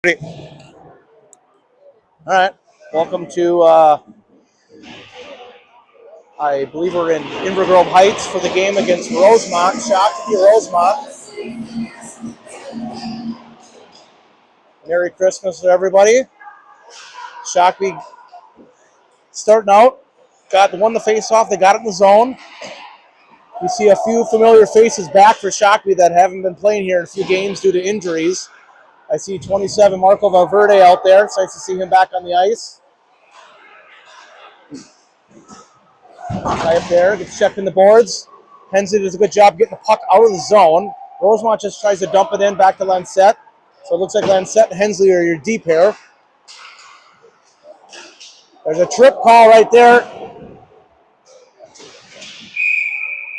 All right. Welcome to, I believe we're in Invergrove Heights for the game against Rosemount. Shakopee Rosemount. Merry Christmas to everybody. Shakopee starting out. Won the face-off. They got it in the zone. You see a few familiar faces back for Shakopee that haven't been playing here in a few games due to injuries. I see 27 Marco Valverde out there. It's nice to see him back on the ice. Right up there, gets checked in the boards. Hensley does a good job getting the puck out of the zone. Rosemount just tries to dump it in back to Lancette. So it looks like Lancette and Hensley are your D pair. There's a trip call right there.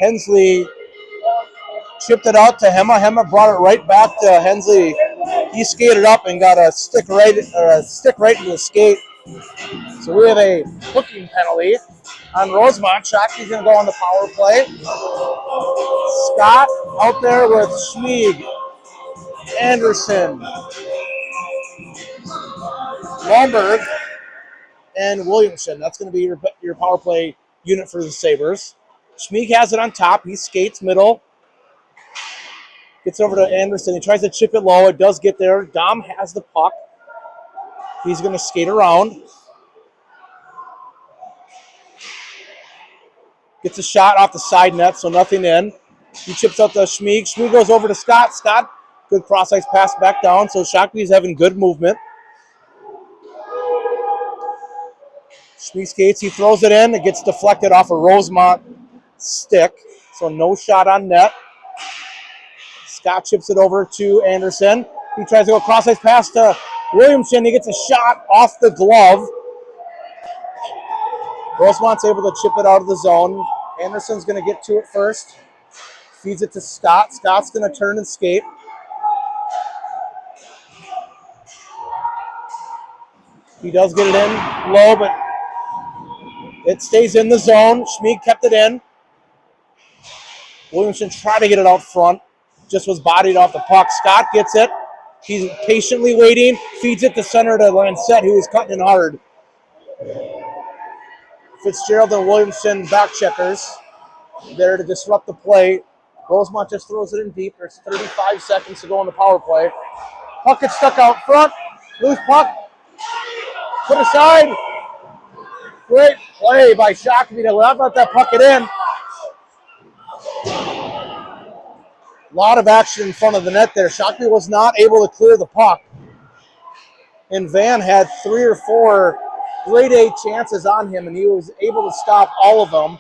Hensley chipped it out to Hema. Hema brought it right back to Hensley. He skated up and got a stick right into the skate. So we have a hooking penalty on Rosemount. Shakopee's going to go on the power play. Scott out there with Schmieg, Anderson, Lomberg, and Williamson. That's going to be your power play unit for the Sabres. Schmieg has it on top. He skates middle. Gets over to Anderson. He tries to chip it low. It does get there. Dom has the puck. He's going to skate around. Gets a shot off the side net, so nothing in. He chips out to Schmieg. Schmieg goes over to Scott. Scott, good cross-ice pass back down, so Shakopee's having good movement. Schmieg skates. He throws it in. It gets deflected off a Rosemount stick, so no shot on net. Scott chips it over to Anderson. He tries to go cross-ice pass to Williamson. He gets a shot off the glove. Rosemount's able to chip it out of the zone. Anderson's going to get to it first. Feeds it to Scott. Scott's going to turn and skate. He does get it in low, but it stays in the zone. Schmieg kept it in. Williamson tried to get it out front. Just was bodied off the puck. Scott gets it. He's patiently waiting. Feeds it to center to Lancette, who is cutting in hard. Fitzgerald and Williamson back checkers there to disrupt the play. Rosemount just throws it in deep. There's 35 seconds to go on the power play. Puck gets stuck out front. Loose puck. Put aside. Great play by Shakopee to let that puck it in. A lot of action in front of the net there. Shakopee was not able to clear the puck. And Van had 3 or 4 grade A chances on him, and he was able to stop all of them.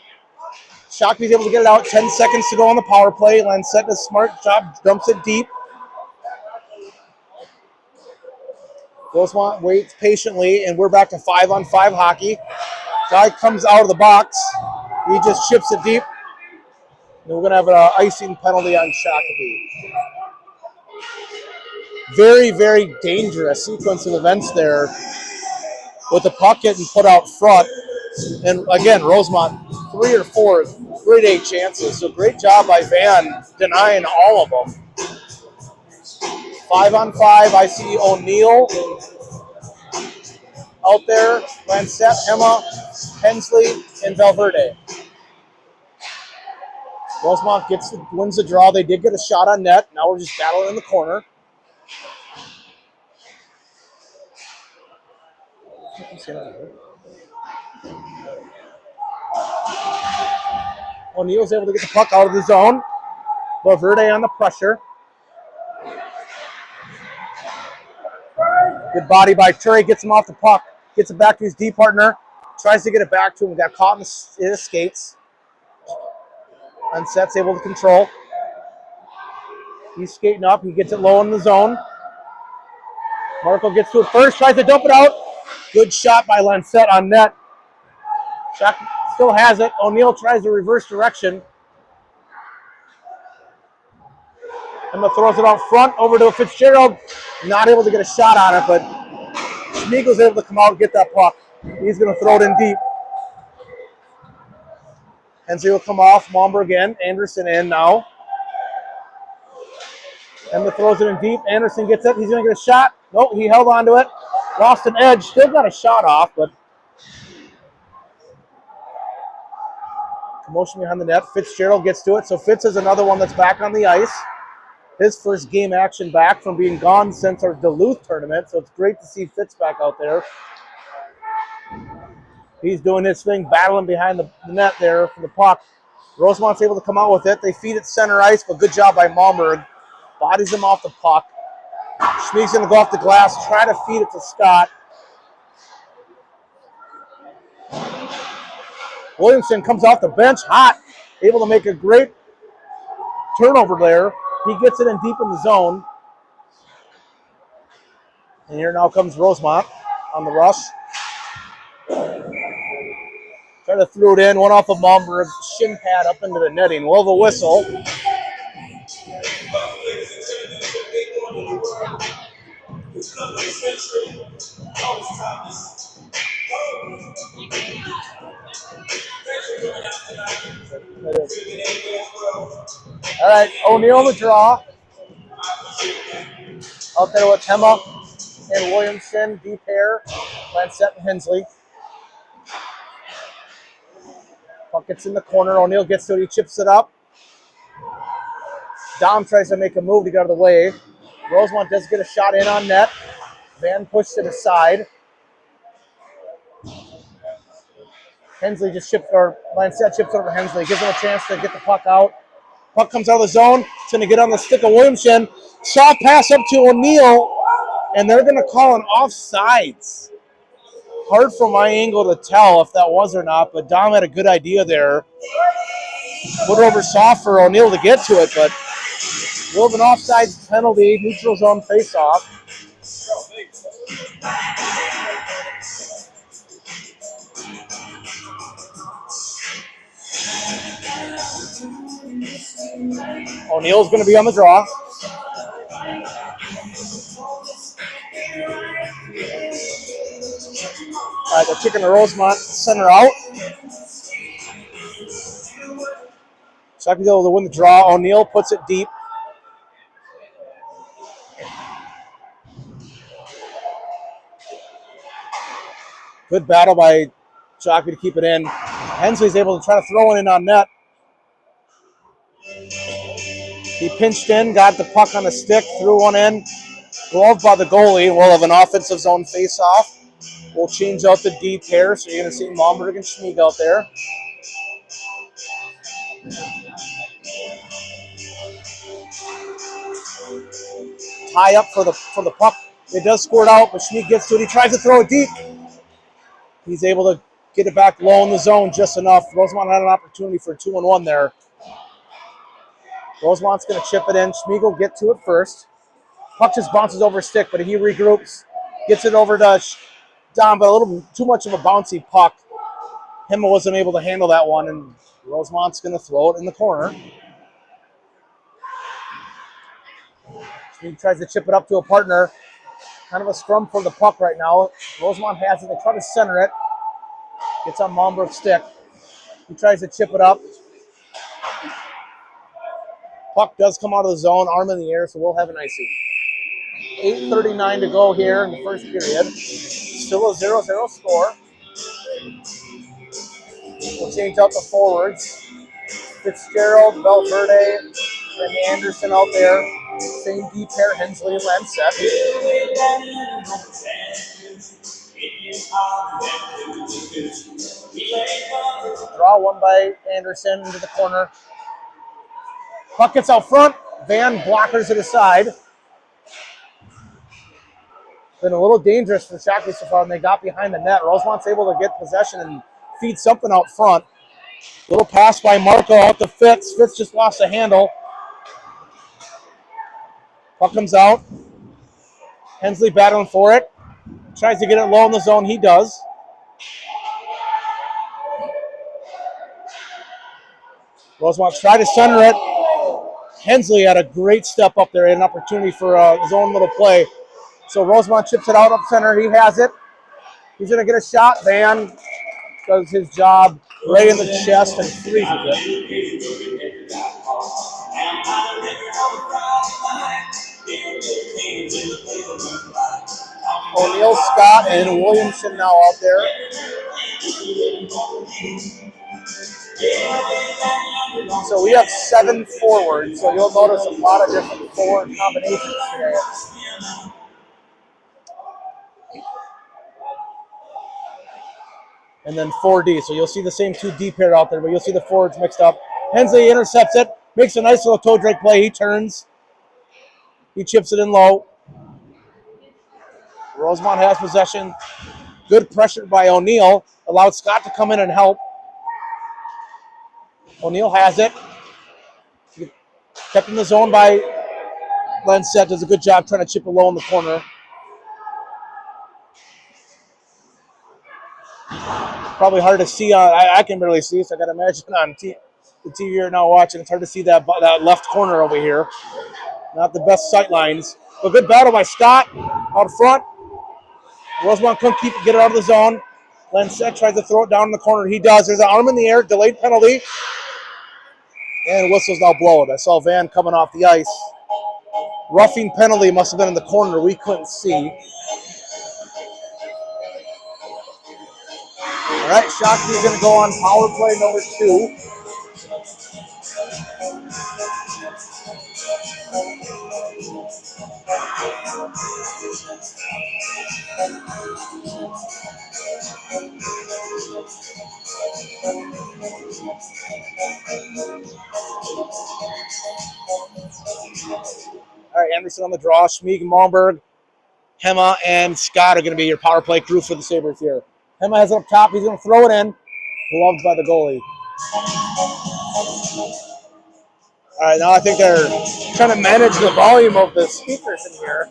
Shakopee's able to get it out. 10 seconds to go on the power play. Lancette does a smart job, dumps it deep. Rosemount waits patiently, and we're back to 5-on-5 hockey. Guy comes out of the box. He just chips it deep. And we're going to have an icing penalty on Shakopee. Very, very dangerous sequence of events there with the puck getting put out front. And again, Rosemount, 3 or 4 grade A chances. So great job by Van denying all of them. 5-on-5, I see O'Neill out there. Lancette, Hema, Hensley, and Valverde. Rosemount wins the draw. They did get a shot on net. Now we're just battling in the corner. O'Neill's able to get the puck out of the zone. Valverde on the pressure. Good body by Turry. Gets him off the puck. Gets it back to his D partner. Tries to get it back to him. Got caught in his skates. Lancette's able to control. He's skating up. He gets it low in the zone. Marco gets to it first. Tries to dump it out. Good shot by Lancette on net. Shot still has it. O'Neill tries to reverse direction. Emma throws it out front over to Fitzgerald. Not able to get a shot on it, but Schmieg was able to come out and get that puck. He's going to throw it in deep. Hensley will come off. Momberg in. Anderson in now. Emma throws it in deep. Anderson gets it. He's going to get a shot. Nope, he held on to it. Lost an edge. Still got a shot off, but commotion behind the net. Fitzgerald gets to it. So Fitz is another one that's back on the ice. His first game action back from being gone since our Duluth tournament. So it's great to see Fitz back out there. He's doing his thing, battling behind the net there for the puck. Rosemount's able to come out with it. They feed it center ice, but good job by Malmberg. Bodies him off the puck. Schmieg's going to go off the glass, try to feed it to Scott. Williamson comes off the bench hot, able to make a great turnover there. He gets it in deep in the zone. And here now comes Rosemount on the rush. Try to throw it in, one off of Malmberg, shin pad up into the netting. We'll have a whistle. All right, O'Neill the draw. Out there with Hema and Williamson, deep pair, Lancette and Hensley. Puck gets in the corner. O'Neill gets to it. He chips it up. Dom tries to make a move to get out of the way. Rosemount does get a shot in on net. Van pushed it aside. Hensley just chipped, or Lancette chips over Hensley. Gives him a chance to get the puck out. Puck comes out of the zone. It's going to get on the stick of Williamson. Soft pass up to O'Neill, and they're going to call an offsides. Hard from my angle to tell if that was or not, but Dom had a good idea there. Put it over soft for O'Neill to get to it, but we'll have an offsides penalty, neutral zone face-off. O'Neill's going to be on the draw. All right, they're kicking the Rosemount center out. Shakopee able to win the draw. O'Neill puts it deep. Good battle by Shakopee to keep it in. Hensley's able to try to throw it in on net. He pinched in, got the puck on the stick, threw one in. Gloved by the goalie. We'll have an offensive zone face-off. We'll change out the D pair, so you're going to see Malmberg and Schmieg out there. Tie up for the puck. It does squirt out, but Schmieg gets to it. He tries to throw it deep. He's able to get it back low in the zone just enough. Rosemount had an opportunity for a 2-on-1 there. Rosemount's going to chip it in. Schmieg will get to it first. Puck just bounces over a stick, but he regroups. Gets it over to Dom, but a little too much of a bouncy puck. Hema wasn't able to handle that one, and Rosemount's going to throw it in the corner. Schmieg tries to chip it up to a partner. Kind of a scrum for the puck right now. Rosemount has it. They try to center it. Gets on Malmberg's stick. He tries to chip it up. Puck does come out of the zone, arm in the air, so we'll have an icing. 8:39 to go here in the first period. Still a 0-0 score. We'll change out the forwards. Fitzgerald, Valverde, and Anderson out there. Same D pair, Hensley and Lancette. Draw one by Anderson into the corner. Puck gets out front. Van blockers it aside. Been a little dangerous for Shakopee so far, and they got behind the net. Rosemount's able to get possession and feed something out front. Little pass by Marco out to Fitz. Fitz just lost the handle. Puck comes out. Hensley battling for it. Tries to get it low in the zone. He does. Rosemount tried to center it. Hensley had a great step up there. He had an opportunity for his own little play. So Rosemount chips it out up center. He has it. He's going to get a shot. Van does his job right in the chest and freezes it. O'Neill, Scott, and Williamson now out there. So we have 7 forwards, so you'll notice a lot of different forward combinations today. And then 4D, so you'll see the same 2D pair out there, but you'll see the forwards mixed up. Hensley intercepts it, makes a nice little toe drag play. He turns, he chips it in low. Rosemount has possession. Good pressure by O'Neill, allowed Scott to come in and help. O'Neill has it. Kept in the zone by Lensett. Does a good job trying to chip it low in the corner. Probably hard to see. I can barely see, so I got to imagine on the TV you're now watching. It's hard to see that left corner over here. Not the best sight lines. But good battle by Scott out front. Rosemount couldn't get it out of the zone. Lensett tries to throw it down in the corner. He does. There's an arm in the air. Delayed penalty. And whistle's now blown. I saw Van coming off the ice. Roughing penalty must have been in the corner. We couldn't see. All right, Shakopee is going to go on power play number 2. All right, Anderson on the draw. Schmieg, Malmberg, Hema, and Scott are going to be your power play crew for the Sabres here. Hema has it up top. He's going to throw it in. Gloved by the goalie. All right, now I think they're trying to manage the volume of the speakers in here.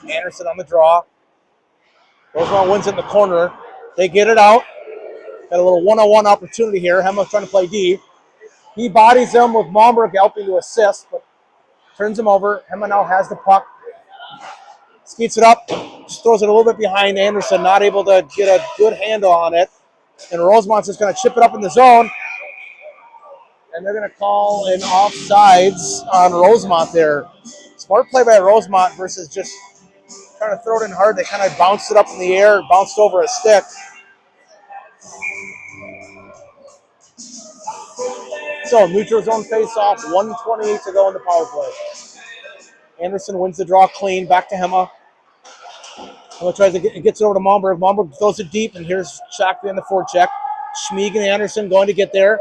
Anderson on the draw. Rosemount wins in the corner. They get it out. Got a little one-on-one opportunity here. Hema's trying to play D. He bodies him with Malmberg helping to assist, but turns him over. Hema now has the puck. Skeets it up. Just throws it a little bit behind Anderson. Not able to get a good handle on it. And Rosemount's just going to chip it up in the zone. And they're going to call an offsides on Rosemount there. Smart play by Rosemount versus just trying to throw it in hard. They kind of bounced it up in the air, bounced over a stick. So, neutral zone face-off, 1:28 to go in the power play. Anderson wins the draw clean, back to Hema. Hema tries to gets it over to Malmberg. Malmberg throws it deep, and here's Shakopee on the forecheck. Schmieg and Anderson going to get there.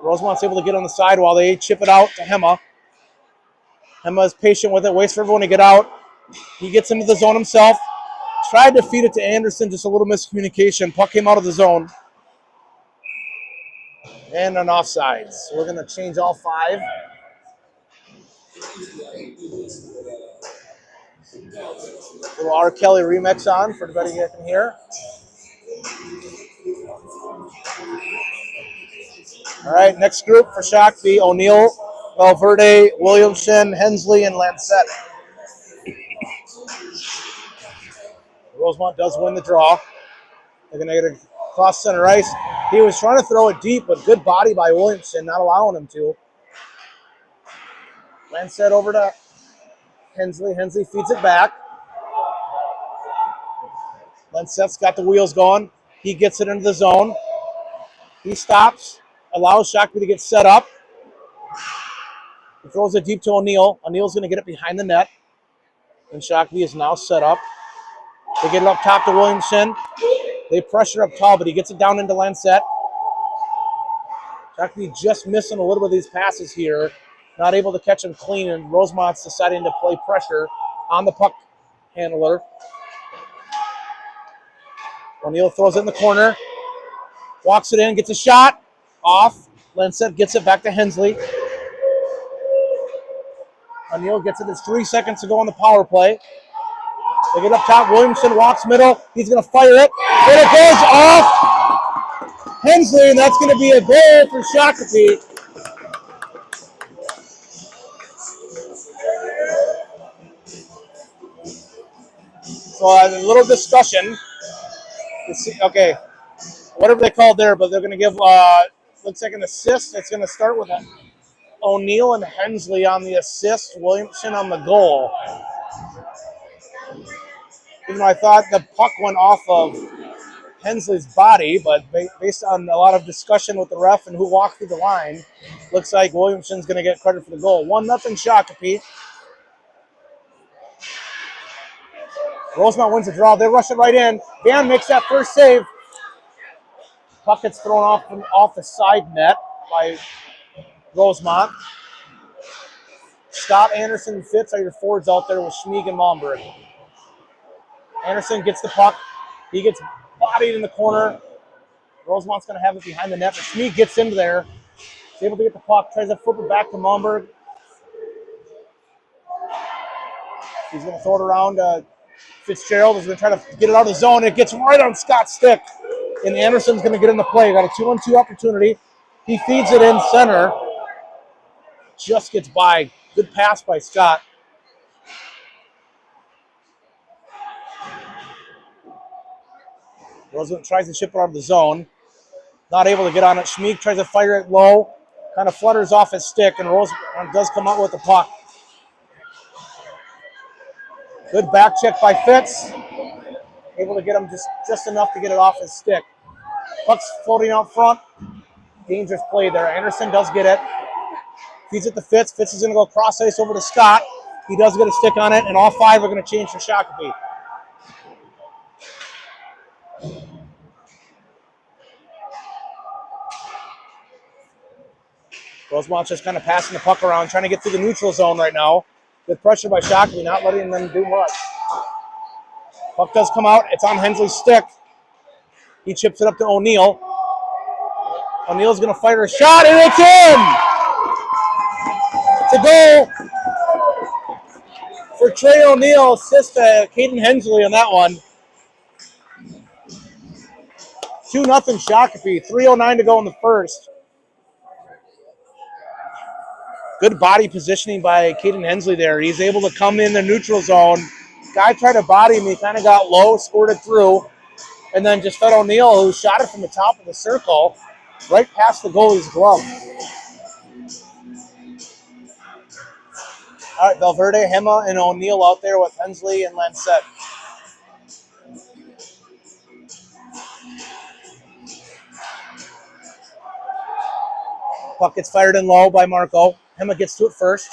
Rosemount's able to get on the side while they chip it out to Hema. Hema is patient with it, waits for everyone to get out. He gets into the zone himself. Tried to feed it to Anderson, just a little miscommunication. Puck came out of the zone. And an offside. So we're going to change all 5. Little R. Kelly remix on for everybody who can hear. All right, next group for Shakopee: O'Neill, Valverde, Williamson, Hensley, and Lensett. Rosemount does win the draw. They're going to get it across center ice. He was trying to throw it deep, but good body by Williamson, not allowing him to. Lensett over to Hensley. Hensley feeds it back. Lensett's got the wheels going. He gets it into the zone. He stops, allows Shakopee to get set up. He throws it deep to O'Neill. O'Neill's going to get it behind the net. And Shakopee is now set up. They get it up top to Williamson. They pressure up tall, but he gets it down into Lensett. Shakopee just missing a little bit of these passes here. Not able to catch him clean, and Rosemont's deciding to play pressure on the puck handler. O'Neill throws it in the corner. Walks it in, gets a shot. Off. Lensett gets it back to Hensley. O'Neill gets it. There's 3 seconds to go on the power play. They get up top. Williamson walks middle. He's going to fire it. And it goes off Hensley, and that's going to be a goal for Shakopee. So a little discussion. Okay, whatever they called there, but they're going to give, looks like an assist. It's going to start with O'Neill and Hensley on the assist, Williamson on the goal. Even though I thought the puck went off of Hensley's body, but based on a lot of discussion with the ref and who walked through the line, looks like Williamson's going to get credit for the goal. 1-0 Shakopee. Rosemount wins the draw. They rush it right in. Van makes that first save. Puck gets thrown off the side net by Rosemount. Scott, Anderson, and Fitz are your forwards out there with Schmieg and Malmberg. Anderson gets the puck. He gets bodied in the corner. Rosemount's going to have it behind the net, but Schmieg gets into there. He's able to get the puck. Tries to flip it back to Malmberg. He's going to throw it around. Fitzgerald is going to try to get it out of the zone. It gets right on Scott's stick. And Anderson's going to get in the play. Got a 2-on-2 opportunity. He feeds it in center. Just gets by. Good pass by Scott. Rosemount tries to chip it out of the zone. Not able to get on it. Schmieg tries to fire it low. Kind of flutters off his stick, and Rosemount does come out with the puck. Good back check by Fitz. Able to get him just enough to get it off his stick. Puck's floating out front. Dangerous play there. Anderson does get it. Feeds it to Fitz. Fitz is going to go cross ice over to Scott. He does get a stick on it, and all five are going to change for Shakopee. Rosemount's just kind of passing the puck around, trying to get through the neutral zone right now. Good pressure by Shakopee, not letting them do much. Puck does come out. It's on Hensley's stick. He chips it up to O'Neill. O'Neill's going to fire a shot, and it's in! It's a goal for Trey O'Neill. Assist to Caden Hensley on that one. 2-0 Shakopee. 3:09 to go in the first. Good body positioning by Caden Hensley there. He's able to come in the neutral zone. Guy tried to body him. He kind of got low, scored it through, and then just fed O'Neill, who shot it from the top of the circle, right past the goalie's glove. All right, Valverde, Hema, and O'Neill out there with Hensley and Lancette. Puck gets fired in low by Marco. Hema gets to it first.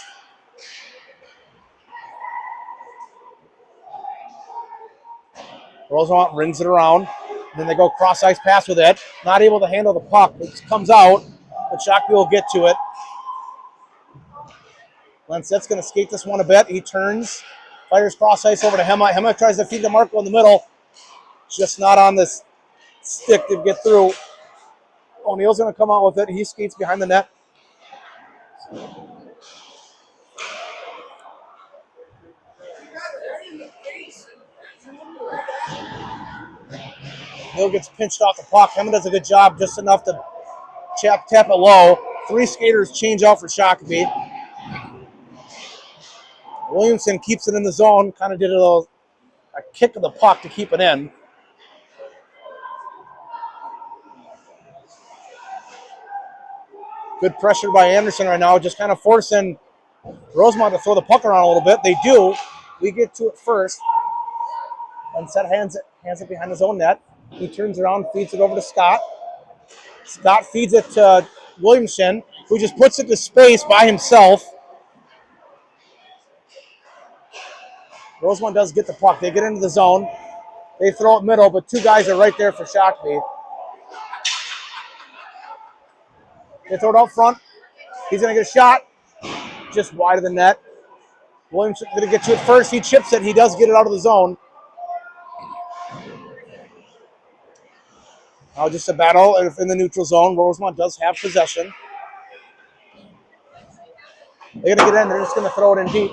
Rosemount rings it around. Then they go cross-ice pass with it. Not able to handle the puck. It comes out, but Shakopee will get to it. Lancette's going to skate this one a bit. He turns, fires cross-ice over to Hema. Hema tries to feed to Marco in the middle. Just not on this stick to get through. O'Neill's going to come out with it. He skates behind the net. Neil gets pinched off the puck. Hema does a good job, just enough to tap it low. 3 skaters change out for Shakopee. Williamson keeps it in the zone. Kind of did a kick of the puck to keep it in. Good pressure by Anderson right now, just kind of forcing Rosemount to throw the puck around a little bit. They do. We get to it first. Lancette hands it behind his own net. He turns around, feeds it over to Scott. Scott feeds it to Williamson, who just puts it to space by himself. Rosemount does get the puck. They get into the zone. They throw it middle, but 2 guys are right there for Shakopee. They throw it out front. He's going to get a shot. Just wide of the net. Williamson's going to get to it first. He chips it. He does get it out of the zone. Now just a battle in the neutral zone. Rosemount does have possession. They're going to get in. They're just going to throw it in deep.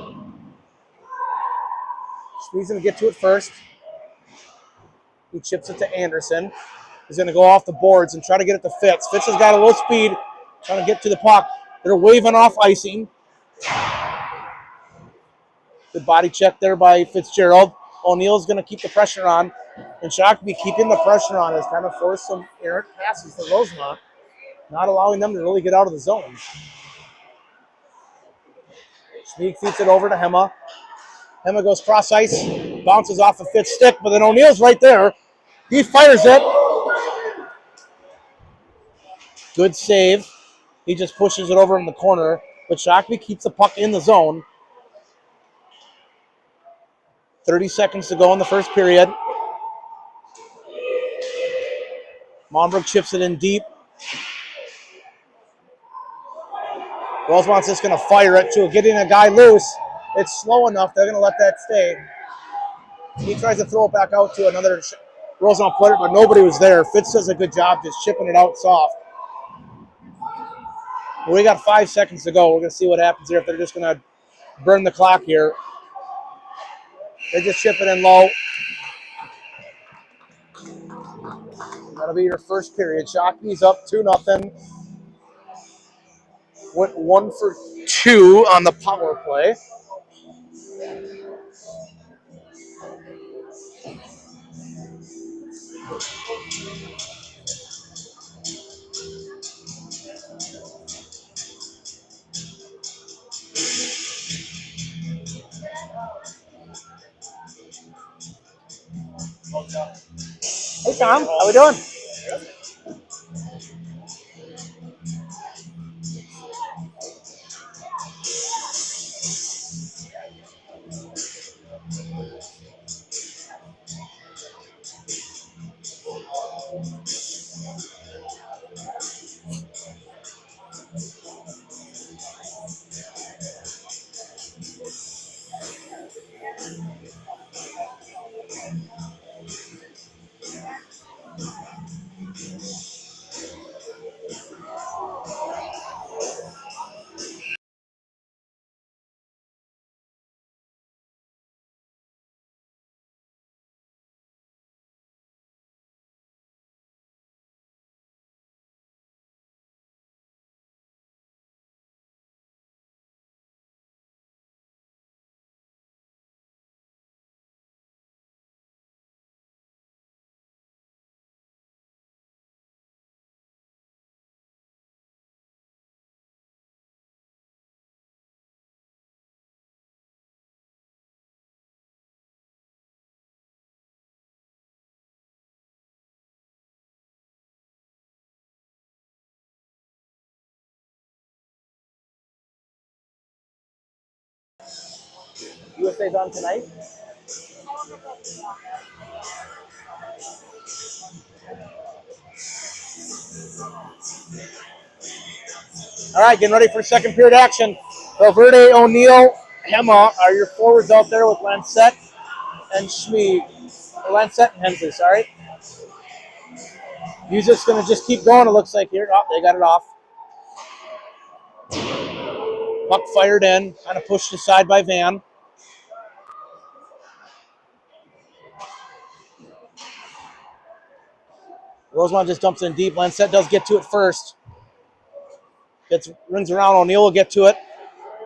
He's going to get to it first. He chips it to Anderson. He's going to go off the boards and try to get it to Fitz. Fitz has got a low speed, trying to get to the puck. They're waving off icing. Good body check there by Fitzgerald. O'Neill's going to keep the pressure on. And Shakopee keeping the pressure on has kind of forced some errant passes to Rosemount, not allowing them to really get out of the zone. Sneak feeds it over to Hema. Hema goes cross ice, bounces off a fifth stick, but then O'Neill's right there. He fires it. Good save. He just pushes it over in the corner, but Shakopee keeps the puck in the zone. 30 seconds to go in the first period. Monberg chips it in deep. Rosemont's just going to fire it to getting a guy loose. It's slow enough. They're going to let that stay. He tries to throw it back out to another Rosemount player, but nobody was there. Fitz does a good job just chipping it out soft. We got 5 seconds to go. We're going to see what happens here if they're just going to burn the clock here. They just chip it in low. That'll be your first period. Shakopee's up 2-0. Went 1 for 2 on the power play. Hey Tom, how we doing? USA's on tonight. All right, getting ready for second period action. Valverde, O'Neill, Hema are your forwards out there with Lancette and Schmid. Lancette and Hensley, sorry. Music's going to just keep going, it looks like here. Oh, they got it off. Puck fired in, kind of pushed aside by Van. Rosemount just dumps it in deep. Lancette does get to it first. Rings around. O'Neill will get to it.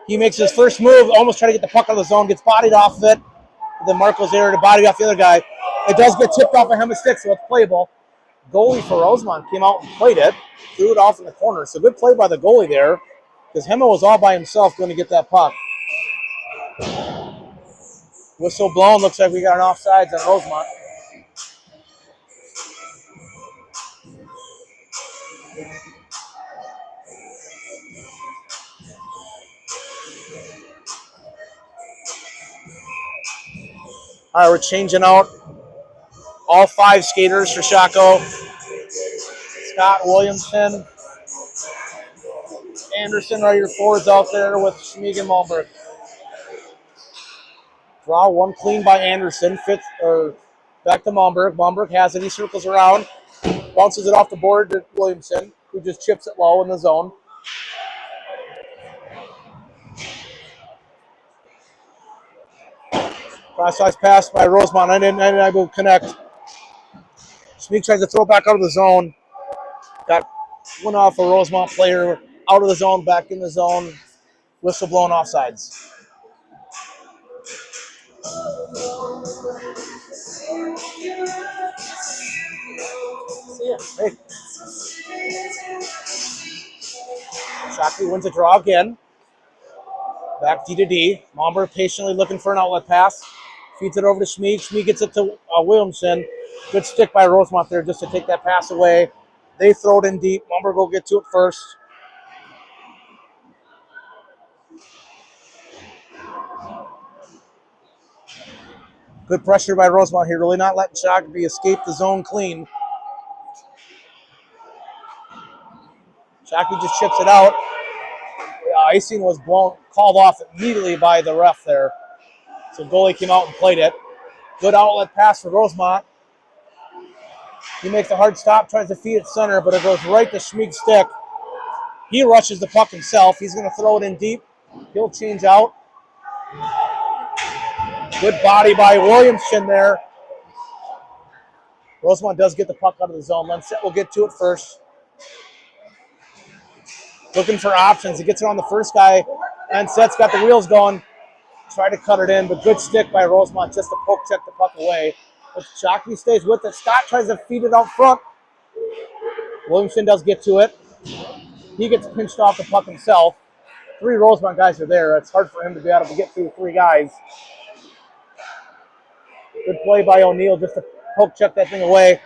He makes his first move, almost trying to get the puck out of the zone, gets bodied off of it. Then Marco's there to body off the other guy. It does get tipped off of Hema's stick, so it's playable. Goalie for Rosemount came out and played it, threw it off in the corner. So good play by the goalie there, because Hema was all by himself going to get that puck. Whistle blown. Looks like we got an offsides on Rosemount. All right, we're changing out all 5 skaters for Shako. Scott Williamson, Anderson are your forwards out there with Schmid and Malmberg. Draw one clean by Anderson. Back to Malmberg. Malmberg has it. He circles around. Bounces it off the board to Williamson, who just chips it low in the zone. Cross-ice pass by Rosemount. I didn't able to connect. Schmid tries to throw it back out of the zone. Got one off a Rosemount player. Out of the zone, back in the zone. Whistle blown offsides. Shakopee wins a draw again. Back D to D. Momber patiently looking for an outlet pass. Feeds it over to Schmeeg. Schmeeg gets it to Williamson. Good stick by Rosemount there just to take that pass away. They throw it in deep. Momber go get to it first. Good pressure by Rosemount here, really not letting Shakopee escape the zone clean. Shakopee just chips it out. Icing was called off immediately by the ref there. So goalie came out and played it. Good outlet pass for Rosemount. He makes a hard stop, tries to feed it center, but it goes right to Schmeeg's stick. He rushes the puck himself. He's going to throw it in deep. He'll change out. Good body by Williamson there. Rosemount does get the puck out of the zone. Lenset will get to it first. Looking for options. He gets it on the first guy. Lenset's got the wheels going. Try to cut it in, but good stick by Rosemount just to poke check the puck away. But Shakopee stays with it. Scott tries to feed it out front. Williamson does get to it. He gets pinched off the puck himself. 3 Rosemount guys are there. It's hard for him to be able to get through 3 guys. Good play by O'Neill just to poke check that thing away.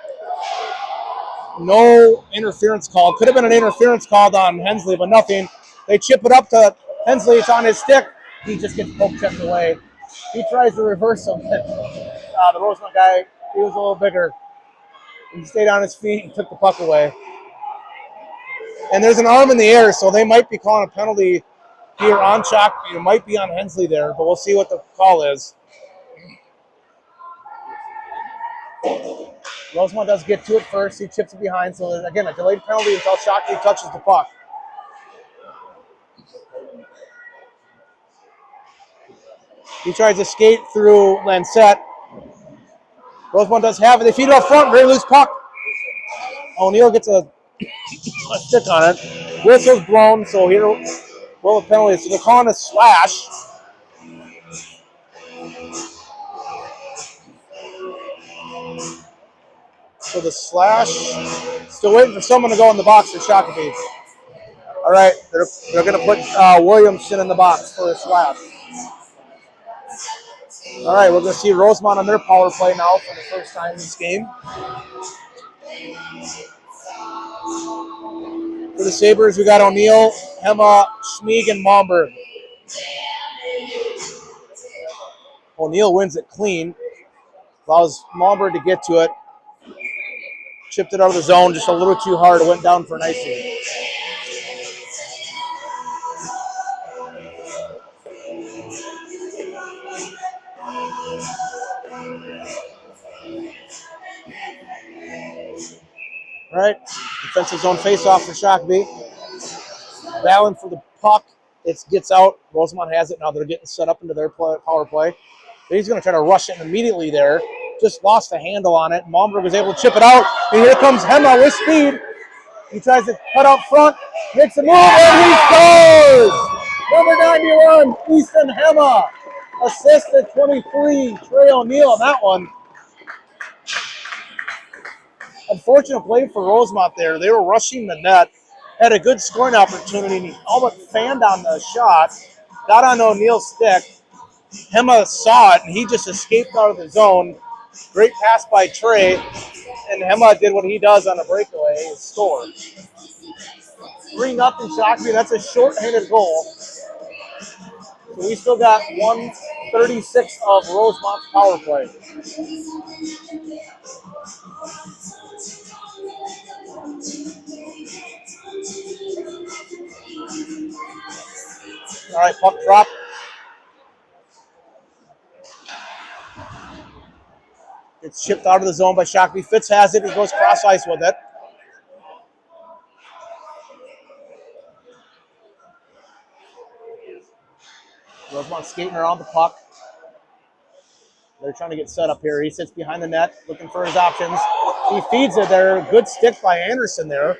No interference call. Could have been an interference called on Hensley, but nothing. They chip it up to Hensley. It's on his stick. He just gets poke checked away. He tries to reverse him. The Rosemount guy, he was a little bigger. He stayed on his feet and took the puck away. And there's an arm in the air, so they might be calling a penalty here on Shakopee. It might be on Hensley there, but we'll see what the call is. Rosemount does get to it first. He chips it behind. So, there's, again, a delayed penalty until Shakopee touches the puck. He tries to skate through Lenset. Rosemount does have it. They feed it up front. Very loose puck. O'Neill gets a stick on it. Whistle's blown, so here will the penalty. So they're calling a slash. So the slash, still waiting for someone to go in the box for Shakopee. All right, they're going to put Williamson in the box for a slash. All right, we're going to see Rosemount on their power play now for the first time in this game. For the Sabres, we got O'Neill, Hema, Schmeeg, and Momberg. O'Neill wins it clean. Allows Momberg to get to it. Chipped it out of the zone just a little too hard. It went down for an icing. All right, defensive zone face-off for Shakopee. Battling for the puck. It gets out. Rosemount has it now. They're getting set up into their power play. He's going to try to rush it immediately there. Just lost the handle on it. Momberg was able to chip it out. And here comes Hema with speed. He tries to cut out front. Makes a move, and he scores! Number 91, Easton Hema. Assist at 23, Trey O'Neill on that one. Unfortunate play for Rosemount there. They were rushing the net. Had a good scoring opportunity, and he all but fanned on the shot. Got on O'Neill's stick. Hema saw it, and he just escaped out of the zone. Great pass by Trey, and Hema did what he does on a breakaway, is score. 3-0 Shakopee. That's a short-handed goal. So we still got 1:36 of Rosemont's power play. All right, puck drop. It's chipped out of the zone by Shakopee. Fitz has it. He goes cross ice with it. Rosemount skating around the puck. They're trying to get set up here. He sits behind the net looking for his options. He feeds it there. Good stick by Anderson there.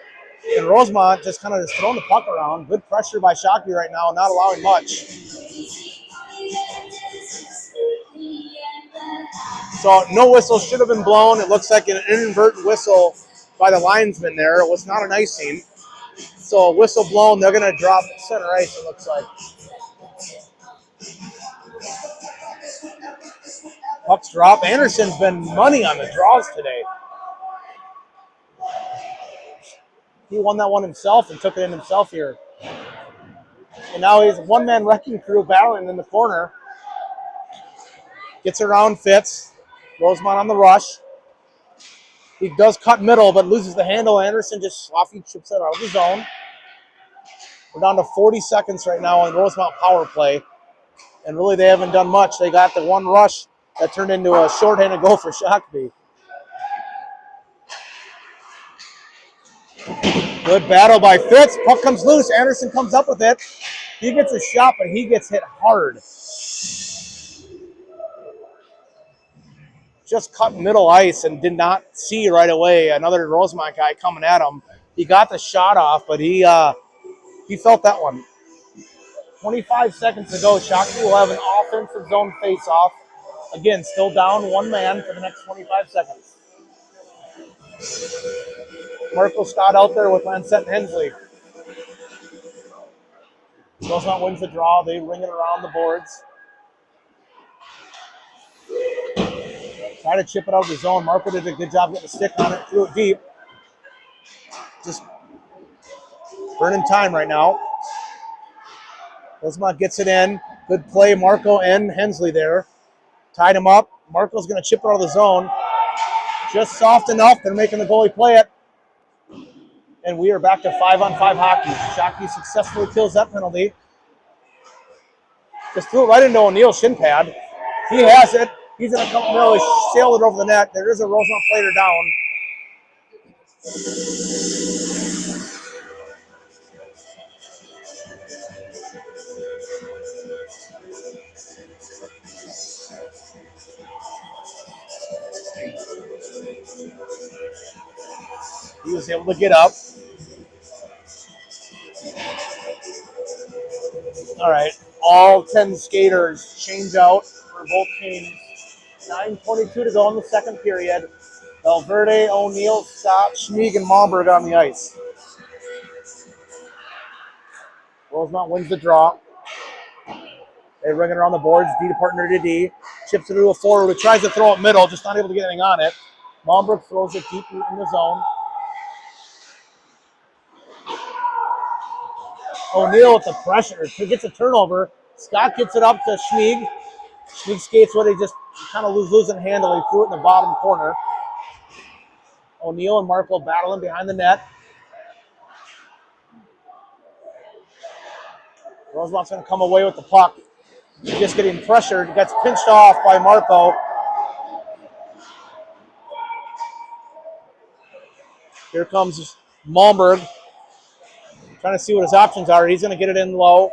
And Rosemount just kind of is throwing the puck around. Good pressure by Shakopee right now, not allowing much. So no whistle should have been blown. It looks like an inadvertent whistle by the linesman there. It was not an icing. So whistle blown, they're going to drop center ice, it looks like. Pucks drop. Anderson's been money on the draws today. He won that one himself and took it in himself here. And now he's a one-man wrecking crew battling in the corner. Gets around Fitz. Rosemount on the rush. He does cut middle, but loses the handle. Anderson just sloppy chips it out of the zone. We're down to 40 seconds right now on Rosemount power play. And really, they haven't done much. They got the one rush that turned into a shorthanded goal for Shakopee. Good battle by Fitz. Puck comes loose. Anderson comes up with it. He gets a shot, but he gets hit hard. Just cut middle ice and did not see right away another Rosemount guy coming at him. He got the shot off, but he felt that one. 25 seconds to go. Shakopee will have an offensive zone face-off. Again, still down one man for the next 25 seconds. Marco Scott out there with Lancet and Hensley. Rosemount wins the draw. They ring it around the boards. Try to chip it out of the zone. Marco did a good job getting a stick on it, threw it deep. Just burning time right now. Rosemount gets it in. Good play, Marco and Hensley there. Tied him up. Marco's going to chip it out of the zone. Just soft enough. They're making the goalie play it. And we are back to 5-on-5 hockey. Shakopee successfully kills that penalty. Just threw it right into O'Neill's shin pad. He has it. He's going to come really sail it over the net. There is a Rosemount player down. He was able to get up. All right, all 10 skaters change out for both teams. 9:22 to go in the second period. Valverde, O'Neill, Scott, Schmieg, and Malmberg on the ice. Rosemount wins the draw. They ring it around the boards. D to partner to D. Chips it to a forward who tries to throw it middle, just not able to get anything on it. Malmberg throws it deep in the zone. O'Neill with the pressure. He gets a turnover. Scott gets it up to Schmieg. Schmieg skates what he just kind of losing handle. He threw it in the bottom corner. O'Neill and Marco battling behind the net. Rosemount's going to come away with the puck. He's just getting pressured. He gets pinched off by Marco. Here comes Malmberg. Trying to see what his options are. He's going to get it in low.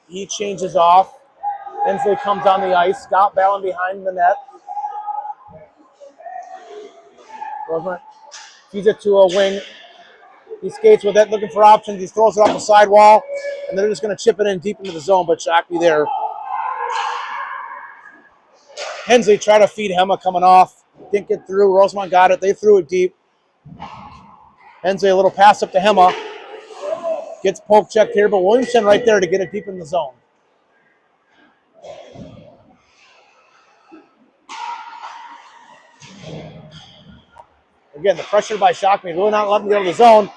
He changes off. Hensley comes on the ice. Scott battling behind the net. Rosemount feeds it to a wing. He skates with it, looking for options. He throws it off the sidewall, and they're just going to chip it in deep into the zone, but Shakopee there. Hensley tried to feed Hema coming off. Didn't get through. Rosemount got it. They threw it deep. Hensley a little pass up to Hema. Gets poke checked here, but Williamson right there to get it deep in the zone. Again, the pressure by Shakopee, really not letting go of the zone.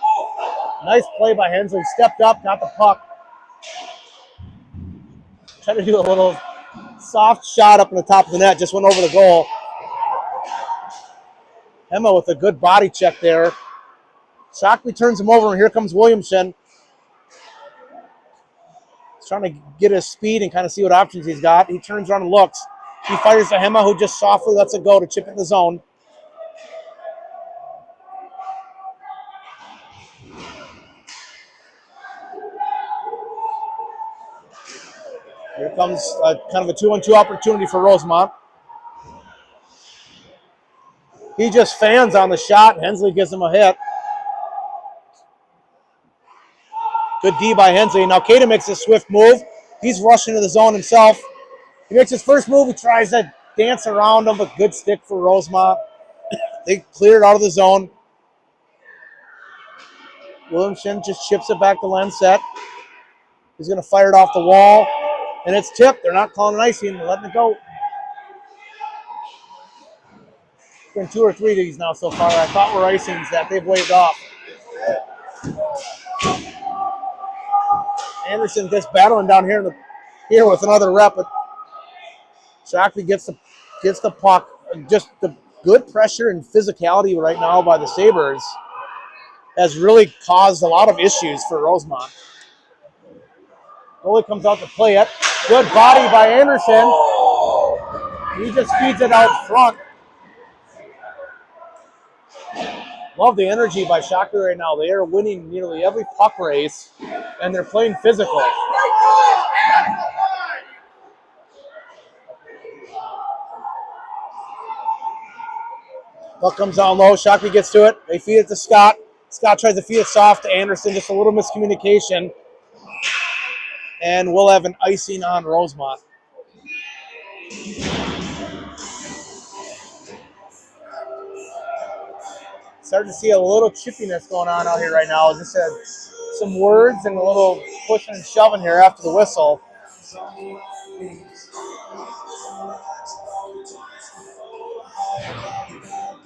Nice play by Hensley. Stepped up, got the puck. Tried to do a little soft shot up in the top of the net. Just went over the goal. Hema with a good body check there. Shakopee turns him over, and here comes Williamson. He's trying to get his speed and kind of see what options he's got. He turns around and looks. He fires to Hema, who just softly lets it go to chip it in the zone. Here comes kind of a 2-on-2 opportunity for Rosemount. He just fans on the shot, and Hensley gives him a hit. Good D by Hensley. Now Caden makes a swift move. He's rushing to the zone himself. He makes his first move. He tries to dance around him, but good stick for Rosemount. They cleared out of the zone. Williamson just chips it back to Lancette. He's going to fire it off the wall, and it's tipped. They're not calling an icing. They're letting it go. It's been 2 or 3 of these now so far. I thought were icings that they've waved off. Anderson just battling down here with another rep, but Shakopee gets the puck. Just the good pressure and physicality right now by the Sabres has really caused a lot of issues for Rosemount. Goalie comes out to play it. Good body by Anderson. He just feeds it out front. Love the energy by Shakopee right now. They are winning nearly every puck race, and they're playing physical. Puck comes down low. Shakopee gets to it. They feed it to Scott. Scott tries to feed it soft to Anderson. Just a little miscommunication. And we'll have an icing on Rosemount. Starting to see a little chippiness going on out here right now. Just had some words and a little pushing and shoving here after the whistle.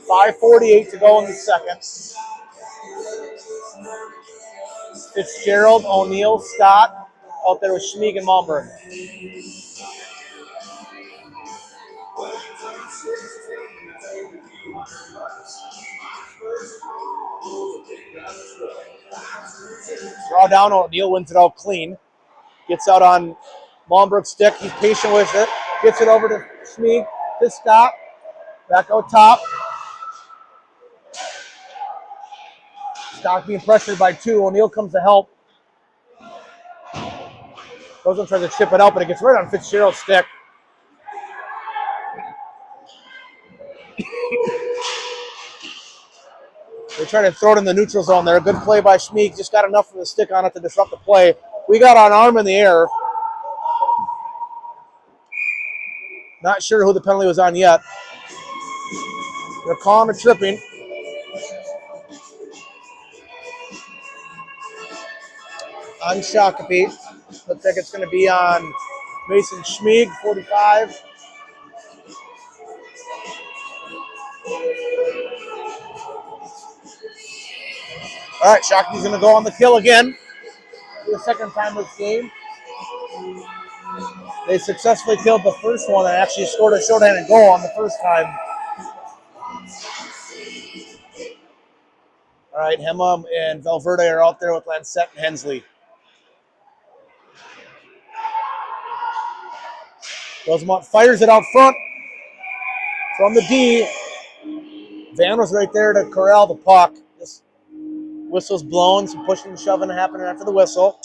.5:48 to go in the second. Fitzgerald, O'Neill, Scott out there with Schmieg and Malmberg. Draw down, O'Neill wins it out clean. Gets out on Malmberg's stick. He's patient with it. Gets it over to Schmieg, to Scott. Back out top. Scott being pressured by 2. O'Neill comes to help. Goes and tries to chip it out, but it gets right on Fitzgerald's stick. They try to throw it in the neutral zone there. Good play by Schmieg. Just got enough of the stick on it to disrupt the play. We got an arm in the air. Not sure who the penalty was on yet. They're calling a tripping. On Shakopee. Looks like it's going to be on Mason Schmieg, 45. All right, Shakopee's going to go on the kill again for the second time this game. They successfully killed the first one and actually scored a shorthanded goal on the first time. All right, Hema and Valverde are out there with Lancette and Hensley. Rosemount fires it out front from the D. Van was right there to corral the puck. Just whistle's blown, some pushing and shoving happening after the whistle.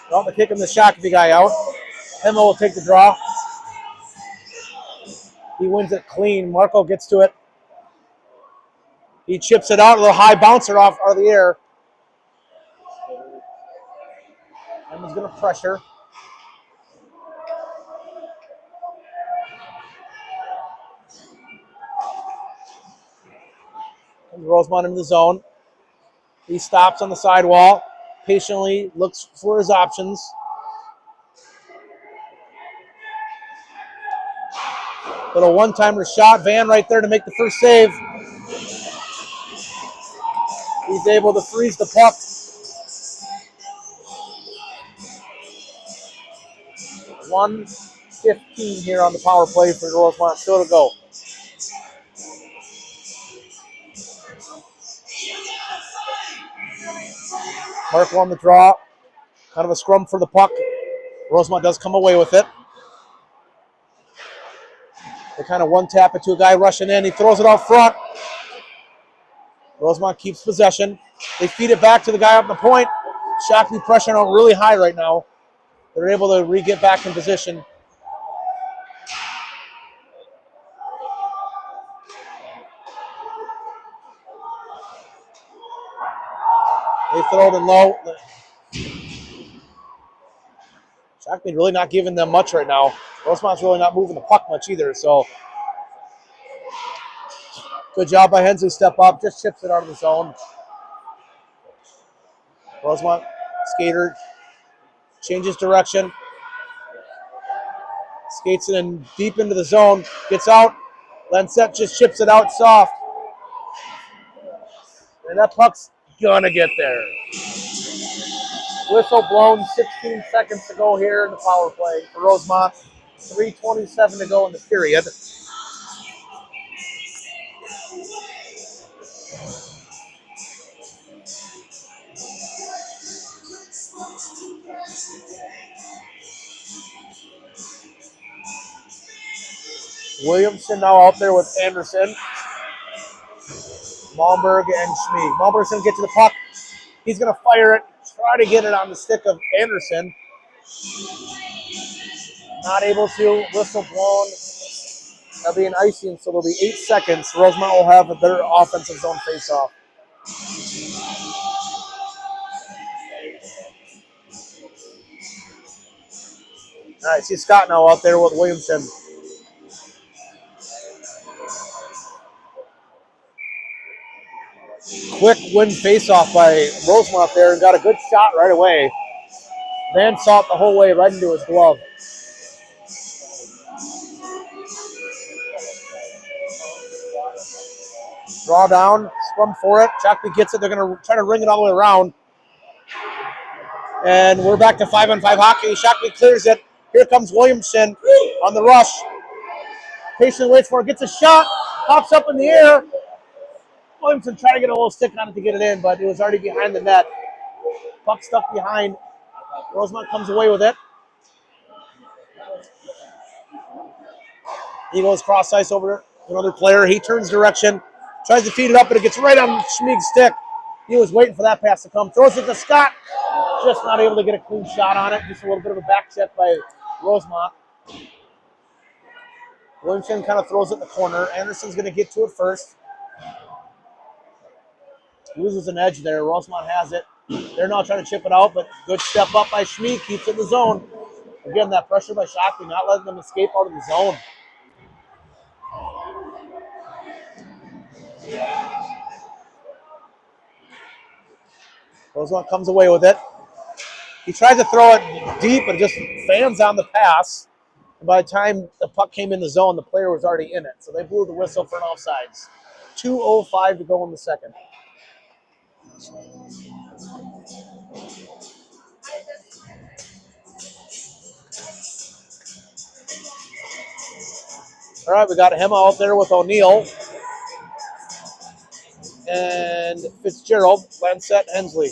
Well, they're kicking the Shakopee guy out. Hema will take the draw. He wins it clean. Marco gets to it. He chips it out. A little high bouncer off out of the air. Hema's going to pressure. Rosemount into the zone. He stops on the sidewall. Patiently looks for his options. Little one-timer shot. Van right there to make the first save. He's able to freeze the puck. 1:15 here on the power play for Rosemount. Still to go. Marco on the draw. Kind of a scrum for the puck. Rosemount does come away with it. They kind of one-tap it to a guy rushing in. He throws it out front. Rosemount keeps possession. They feed it back to the guy up the point. Shakopee pressuring out really high right now. They're able to get back in position. They throw it in low. Shakopee really not giving them much right now. Rosemount's really not moving the puck much either, so good job by Hensley. Step up, just chips it out of the zone. Rosemount skater changes direction, skates it in deep into the zone, gets out. Lancette just chips it out soft. And that puck's gonna get there. Whistle blown, 16 seconds to go here in the power play for Rosemount. 3:27 to go in the period. Williamson now out there with Anderson. Malmberg and Schmee. Malmberg's going to get to the puck. He's going to fire it, try to get it on the stick of Anderson. Not able to. Whistle blown. That'll be an icing, so there'll be 8 seconds. Rosemount will have their offensive zone face-off. All right, see Scott now out there with Williamson. Quick win face-off by Rosemount there and got a good shot right away. Van saw it the whole way right into his glove. Draw down, scrum for it. Shakopee gets it. They're going to try to ring it all the way around. And we're back to 5-on-5 hockey. Shakopee clears it. Here comes Williamson on the rush. Patiently waits for it. Gets a shot. Pops up in the air. Williamson trying to get a little stick on it to get it in, but it was already behind the net. Puck stuck behind. Rosemount comes away with it. He goes cross ice over to another player. He turns direction. Tries to feed it up, but it gets right on Schmieg's stick. He was waiting for that pass to come. Throws it to Scott. Just not able to get a clean shot on it. Just a little bit of a back check by Rosemount. Williamson kind of throws it in the corner. Anderson's going to get to it first. Loses an edge there. Rosemount has it. They're now trying to chip it out, but good step up by Schmieg. Keeps it in the zone. Again, that pressure by Shakopee, not letting them escape out of the zone. Rosemount comes away with it. He tries to throw it deep, but it just fans on the pass. And by the time the puck came in the zone, the player was already in it. So they blew the whistle for an offsides. 2:05 to go in the second. All right, we got Hema out there with O'Neill. And Fitzgerald, Lancette, Hensley.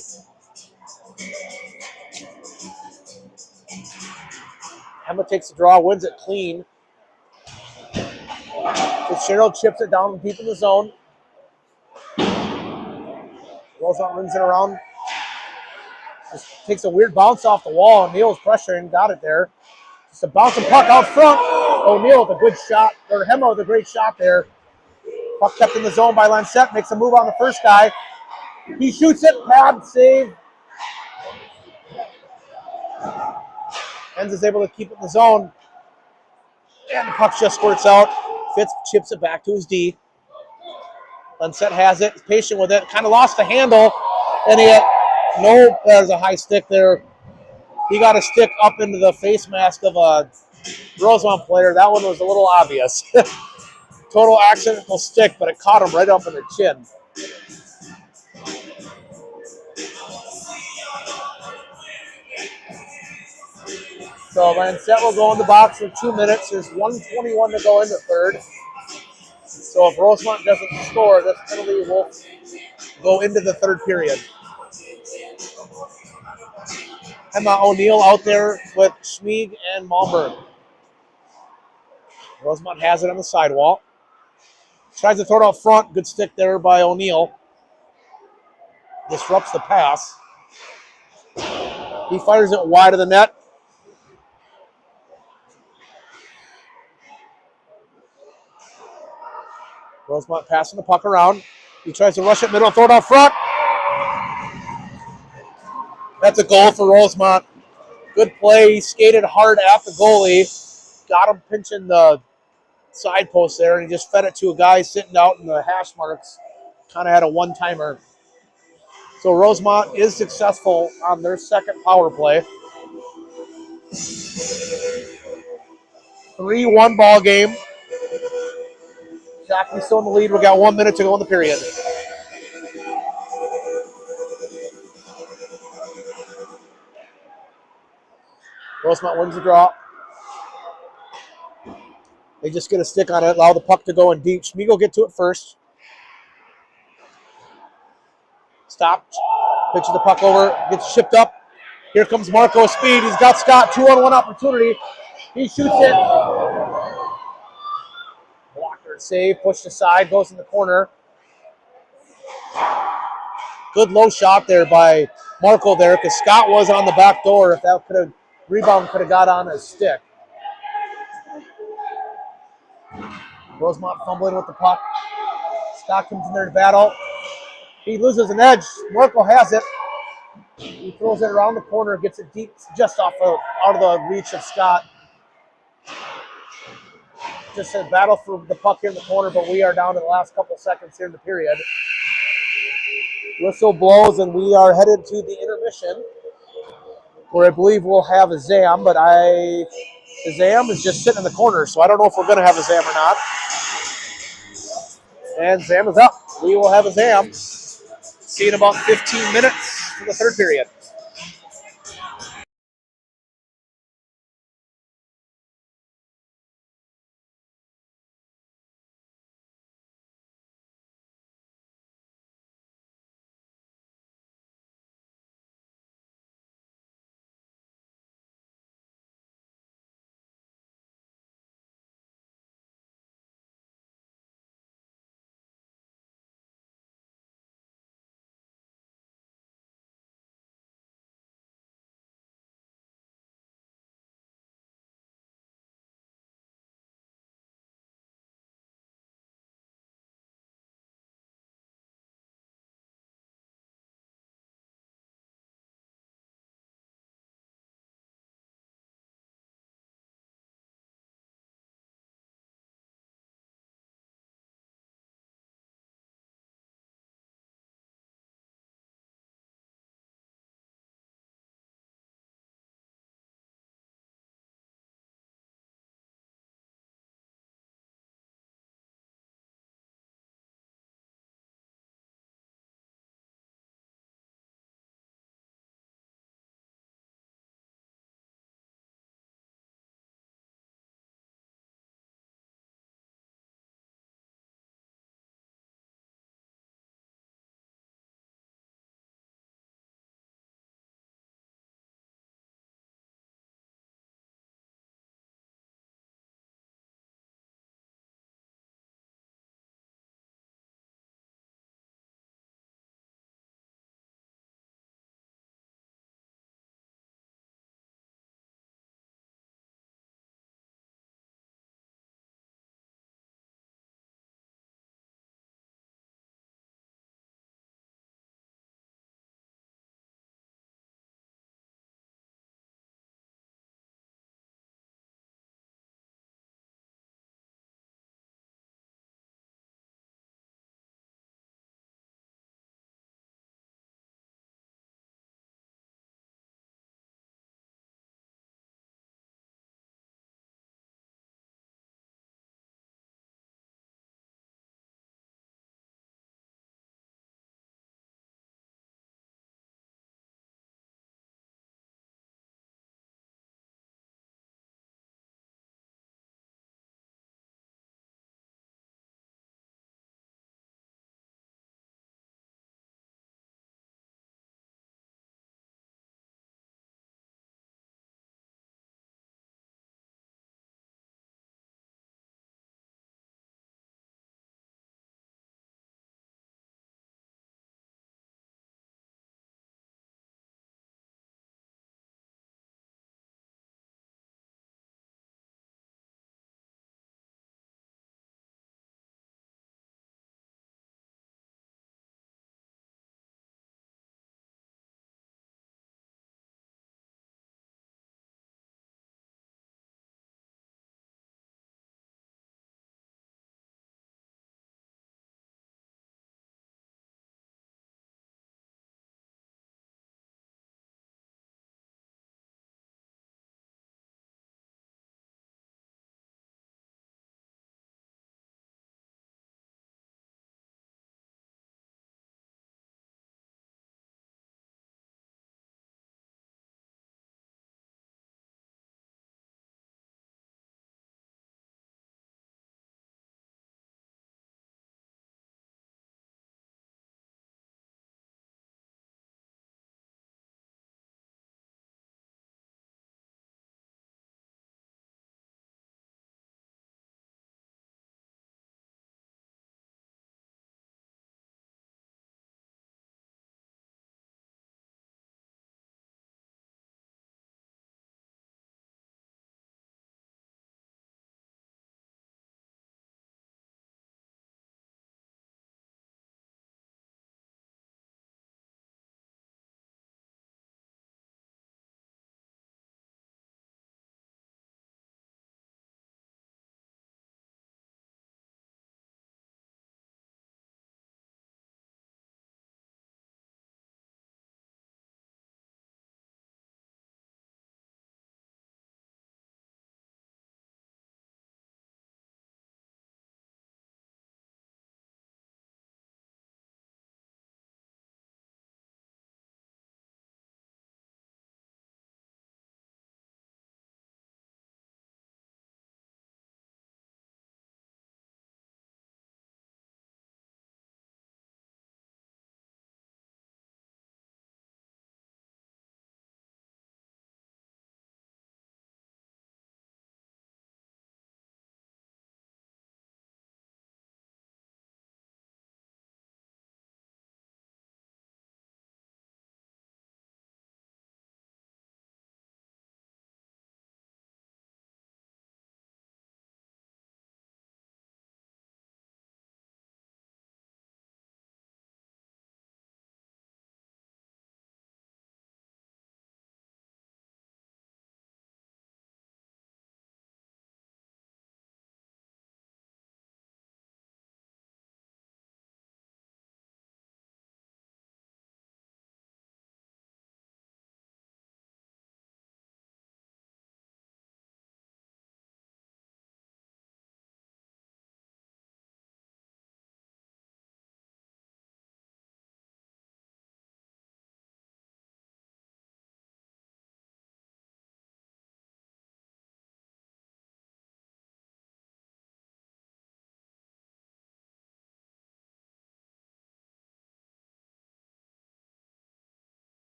Hema takes the draw, wins it clean. Fitzgerald chips it down deep in the zone. Rolls out, rings it around. Just takes a weird bounce off the wall. O'Neill's pressuring, got it there. Just a bouncing puck out front. O'Neill with a good shot, or Hema with a great shot there. Puck kept in the zone by Lancette, makes a move on the first guy. He shoots it, pad, save. Enz is able to keep it in the zone. And the puck just squirts out. Fitz chips it back to his D. Lancette has it, patient with it, kind of lost the handle. And he had, no, there's a high stick there. He got a stick up into the face mask of a Rosemount player. That one was a little obvious. Total accidental stick, but it caught him right up in the chin. So Lancette will go in the box for 2 minutes. There's 1:21 to go in the third. So if Rosemount doesn't score, this penalty will go into the third period. Hema O'Neill out there with Schmieg and Malmberg. Rosemount has it on the sidewall. Tries to throw it out front. Good stick there by O'Neill. Disrupts the pass. He fires it wide of the net. Rosemount passing the puck around. He tries to rush it middle, throw it out front. That's a goal for Rosemount. Good play. He skated hard at the goalie. Got him pinching the side post there, and he just fed it to a guy sitting out in the hash marks. Kind of had a one-timer. So Rosemount is successful on their second power play. 3-1 ball game. Shakopee still in the lead. We got 1 minute to go in the period. Rosemount wins the draw. They just get a stick on it, allow the puck to go in deep. Schmiegel get to it first. Stopped. Pitches the puck over. Gets shipped up. Here comes Marco Speed. He's got Scott. 2-on-1 opportunity. He shoots it. Blocker save. Pushed aside. Goes in the corner. Good low shot there by Marco there because Scott was on the back door. If that could have rebound could have got on his stick. Rosemount fumbling with the puck. Scott comes in there to battle. He loses an edge. Marco has it. He throws it around the corner, gets it deep, just out of the reach of Scott. Just a battle for the puck here in the corner, but we are down to the last couple seconds here in the period. Whistle blows, and we are headed to the intermission, where I believe we'll have a Zam, but the Zam is just sitting in the corner, so I don't know if we're going to have a Zam or not. And Zam is up. We will have a Zam. See you in about 15 minutes for the third period.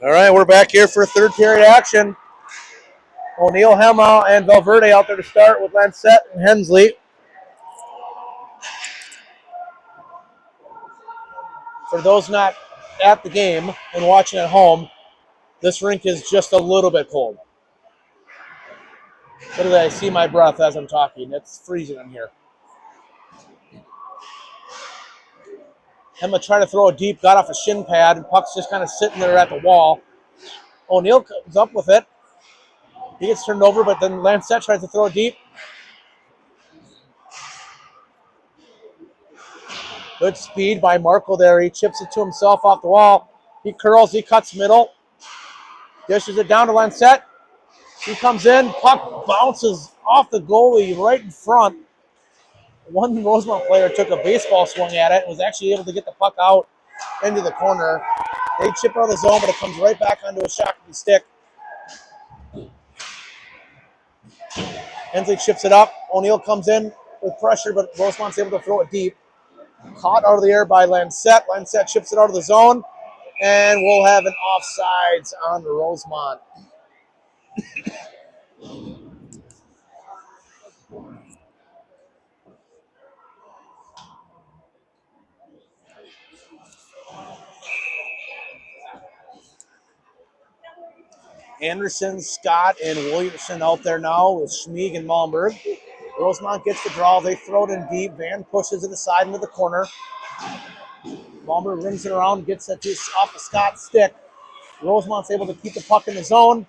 All right, we're back here for third period action. O'Neill, Hema, and Valverde out there to start with Lancette and Hensley. For those not at the game and watching at home, this rink is just a little bit cold. Literally, I see my breath as I'm talking. It's freezing in here. Hema trying to throw it deep, got off a shin pad, and puck's just kind of sitting there at the wall. O'Neill comes up with it. He gets turned over, but then Lancette tries to throw it deep. Good speed by Marco there. He chips it to himself off the wall. He curls, he cuts middle. Dishes it down to Lancette. He comes in, puck bounces off the goalie right in front. One Rosemount player took a baseball swing at it and was actually able to get the puck out into the corner. They chip out of the zone, but it comes right back onto a Shakopee stick. Hensley chips it up. O'Neill comes in with pressure, but Rosemont's able to throw it deep. Caught out of the air by Lancette. Lancette chips it out of the zone, and we'll have an offsides on Rosemount. Anderson, Scott, and Williamson out there now with Schmieg and Malmberg. Rosemount gets the draw. They throw it in deep. Van pushes it aside into the corner. Malmberg rings it around, gets it off of Scott's stick. Rosemont's able to keep the puck in the zone.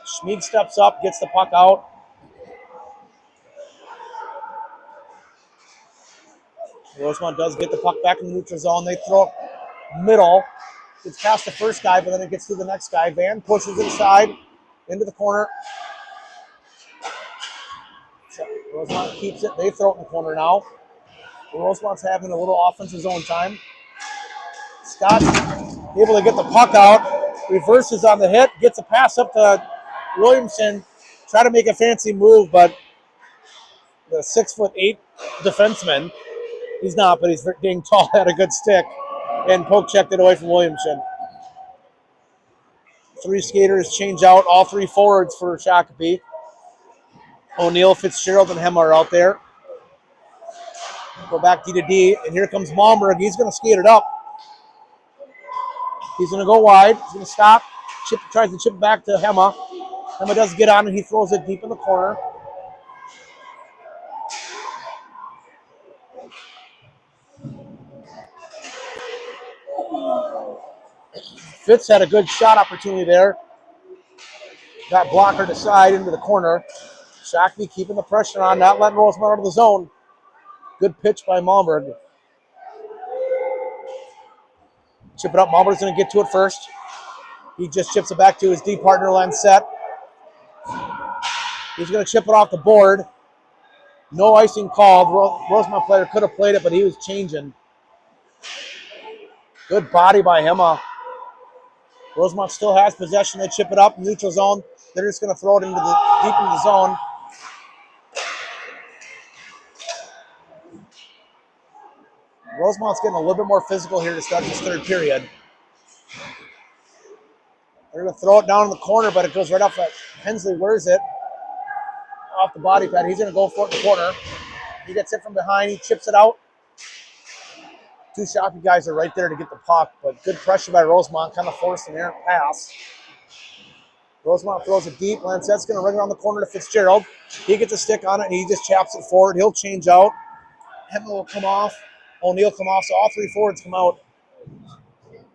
Schmieg steps up, gets the puck out. Rosemount does get the puck back in the neutral zone. They throw it middle. It's past the first guy, but then it gets to the next guy. Van pushes it aside into the corner. Rosemount keeps it. They throw it in the corner now. Rosemont's having a little offensive zone time. Scott's able to get the puck out. Reverses on the hit. Gets a pass up to Williamson. Try to make a fancy move, but the 6'8" defenseman, he's not, but he's dang tall, had a good stick, and poke checked it away from Williamson. Three skaters change out, all three forwards for Shakopee. O'Neill, Fitzgerald, and Hema are out there. Go back D to D, and here comes Malmberg. He's going to skate it up. He's going to go wide. He's going to stop. Tries to chip back to Hema. Hema does get on, and he throws it deep in the corner. Fitz had a good shot opportunity there. Got blocker to side into the corner. Shakopee keeping the pressure on, not letting Rosemount out of the zone. Good pitch by Malmberg. Chip it up. Malmberg's going to get to it first. He just chips it back to his D partner, Lancette. He's going to chip it off the board. No icing called. Rosemount player could have played it, but he was changing. Good body by Hema. Rosemount still has possession. They chip it up, neutral zone. They're just going to throw it into deep into the zone. Rosemount's getting a little bit more physical here to start this third period. They're going to throw it down in the corner, but it goes right off. Hensley wears it off the body pad. He's going to go for it in the corner. He gets it from behind. He chips it out. Two Shakopee guys are right there to get the puck, but good pressure by Rosemount, kind of forced an errant pass. Rosemount throws it deep. Lancette's going to ring around the corner to Fitzgerald. He gets a stick on it, and he just chaps it forward. He'll change out. Hema will come off. O'Neill come off, so all three forwards come out.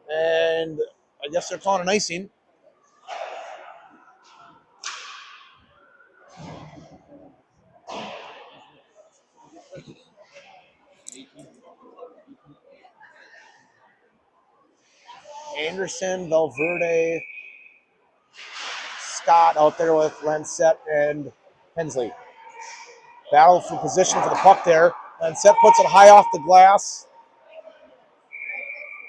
And I guess they're calling an icing. Anderson, Valverde, Scott out there with Lancette and Hensley. Battle for position for the puck there. Lancette puts it high off the glass.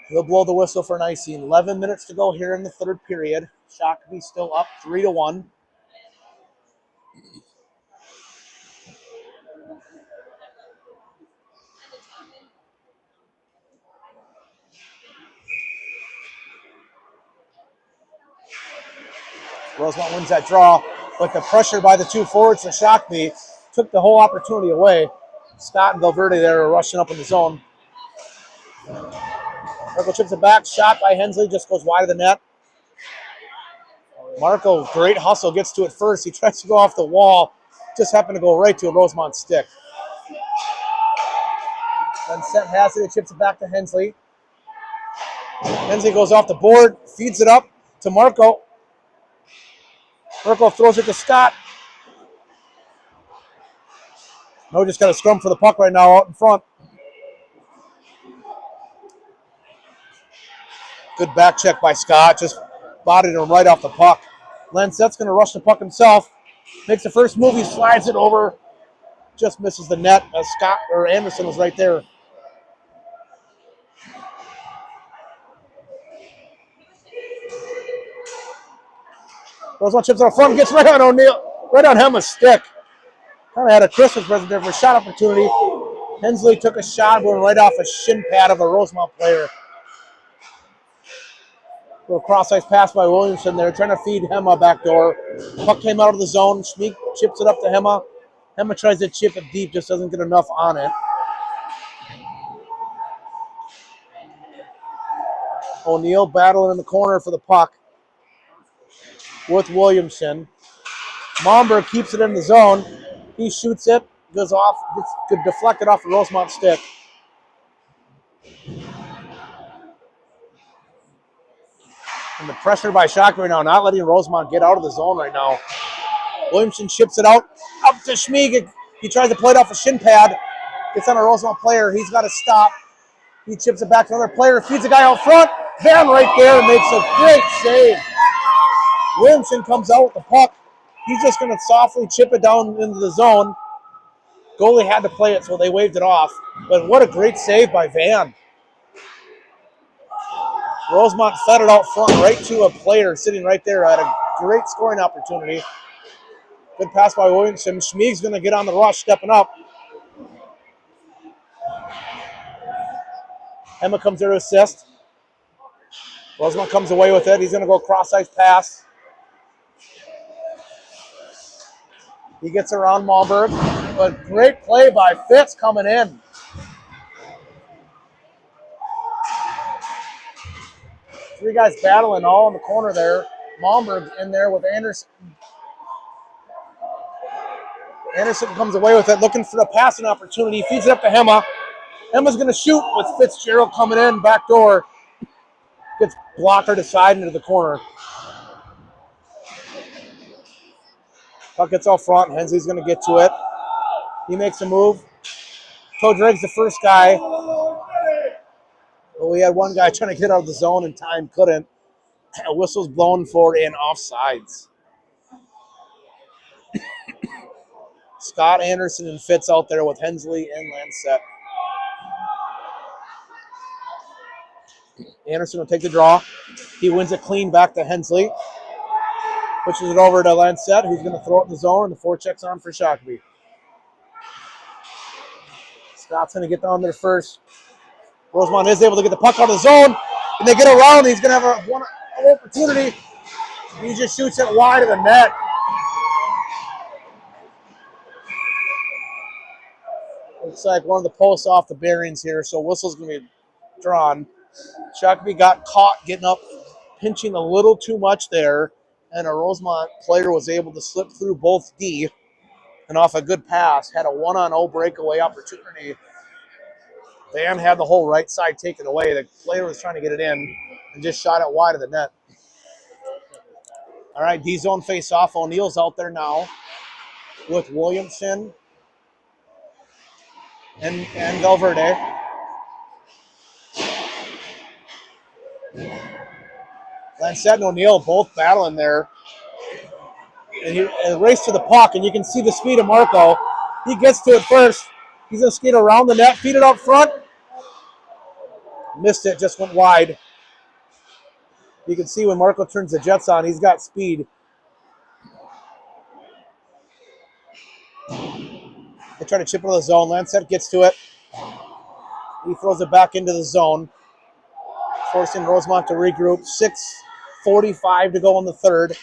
He'll blow the whistle for an icing. 11 minutes to go here in the third period. Shakopee still up 3-1. Rosemount wins that draw, but the pressure by the two forwards to Shakopee took the whole opportunity away. Scott and Valverde there are rushing up in the zone. Marco chips it back, shot by Hensley, just goes wide of the net. Marco, great hustle, gets to it first. He tries to go off the wall, just happened to go right to a Rosemount stick. Then Set has it, chips it back to Hensley. Hensley goes off the board, feeds it up to Marco. Marco throws it to Scott. No, just got a scrum for the puck right now out in front. Good back check by Scott, just bodied him right off the puck. Lancett's going to rush the puck himself. Makes the first move, he slides it over. Just misses the net as Scott or Anderson was right there. Rosemount chips out front, gets right on O'Neill, right on Hema's stick. Kind of had a Christmas present there for a shot opportunity. Hensley took a shot going right off a shin pad of a Rosemount player. Little cross-ice pass by Williamson there, trying to feed Hema backdoor. Puck came out of the zone. Schmeek chips it up to Hema. Hema tries to chip it deep, just doesn't get enough on it. O'Neill battling in the corner for the puck with Williamson. Momberg keeps it in the zone. He shoots it, goes off, gets deflected off the Rosemount stick. And the pressure by Shakopee right now, not letting Rosemount get out of the zone right now. Williamson chips it out, up to Schmeeg. He tries to play it off a shin pad. Gets on a Rosemount player. He's got to stop. He chips it back to another player, feeds a guy out front. Van right there makes a great save. Williamson comes out with the puck. He's just going to softly chip it down into the zone. Goalie had to play it, so they waved it off. But what a great save by Van. Rosemount fed it out front right to a player sitting right there. Had a great scoring opportunity. Good pass by Williamson. Schmeeg's going to get on the rush, stepping up. Hema comes there to assist. Rosemount comes away with it. He's going to go cross-ice pass. He gets around Malmberg. But great play by Fitz coming in. Three guys battling all in the corner there. Malmberg in there with Anderson. Anderson comes away with it, looking for the passing opportunity. Feeds it up to Hema. Hema's going to shoot with Fitzgerald coming in, back door. Gets blocker to side into the corner. Puck gets out front. Hensley's going to get to it. He makes a move. Todrig's the first guy. Well, we had one guy trying to get out of the zone and time couldn't. A whistle's blown for in offsides. Scott Anderson and Fitz out there with Hensley and Lancett. Anderson will take the draw. He wins it clean back to Hensley. Pushes it over to Lancett, who's going to throw it in the zone, and the forecheck's on for Shakopee. Scott's going to get down there first. Rosemount is able to get the puck out of the zone, and they get around. He's going to have an opportunity. He just shoots it wide of the net. Looks like one of the posts off the bearings here, so whistle's going to be drawn. Shakopee got caught getting up, pinching a little too much there, and a Rosemount player was able to slip through both D and off a good pass. Had a 1-on-0 breakaway opportunity. Van had the whole right side taken away. The player was trying to get it in and just shot it wide of the net. All right, D-zone face-off. O'Neill's out there now with Williamson and Valverde. Lancett and O'Neill both battling there. And he raced to the puck, and you can see the speed of Marco. He gets to it first. He's going to skate around the net, feed it out front. Missed it, just went wide. You can see when Marco turns the jets on, he's got speed. They try to chip into the zone. Lancett gets to it. He throws it back into the zone, forcing Rosemount to regroup. 6:45 to go in the third.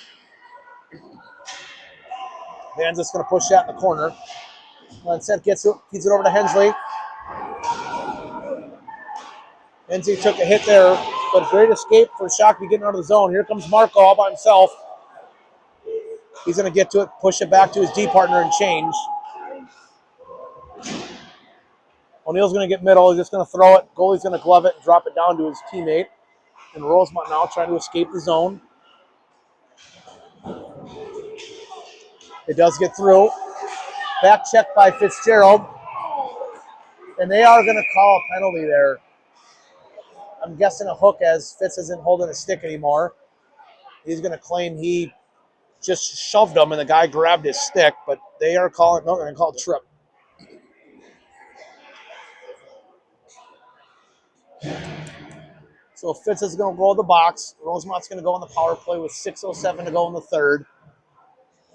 Van's just going to push that in the corner. Lancette feeds it over to Hensley. Hensley took a hit there, but great escape for Shakopee getting out of the zone. Here comes Marco all by himself. He's going to get to it, push it back to his D partner and change. O'Neill's going to get middle. He's just going to throw it. Goalie's going to glove it and drop it down to his teammate. And Rosemount now trying to escape the zone. It does get through. Back check by Fitzgerald. And they are going to call a penalty there. I'm guessing a hook as Fitz isn't holding a stick anymore. He's going to claim he just shoved him and the guy grabbed his stick, but they are calling, no, they're going to call it trip. So Fitz is going to go in the box. Rosemount's going to go on the power play with 6:07 to go in the third.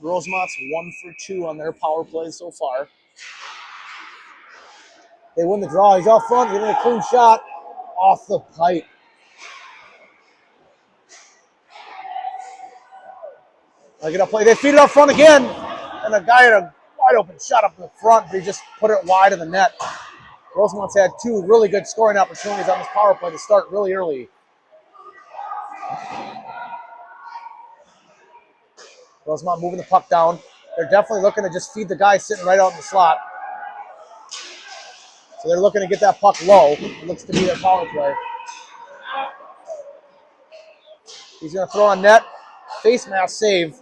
Rosemont's 1 for 2 on their power play so far. They win the draw. He's out front, getting a clean shot off the pipe. They're going to play. They feed it up front again, and a guy had a wide open shot up in the front, but he just put it wide of the net. Rosemont's had 2 really good scoring opportunities on this power play to start really early. Rosemount moving the puck down. They're definitely looking to just feed the guy sitting right out in the slot. So they're looking to get that puck low. It looks to be their power play. He's going to throw on net. Face mask save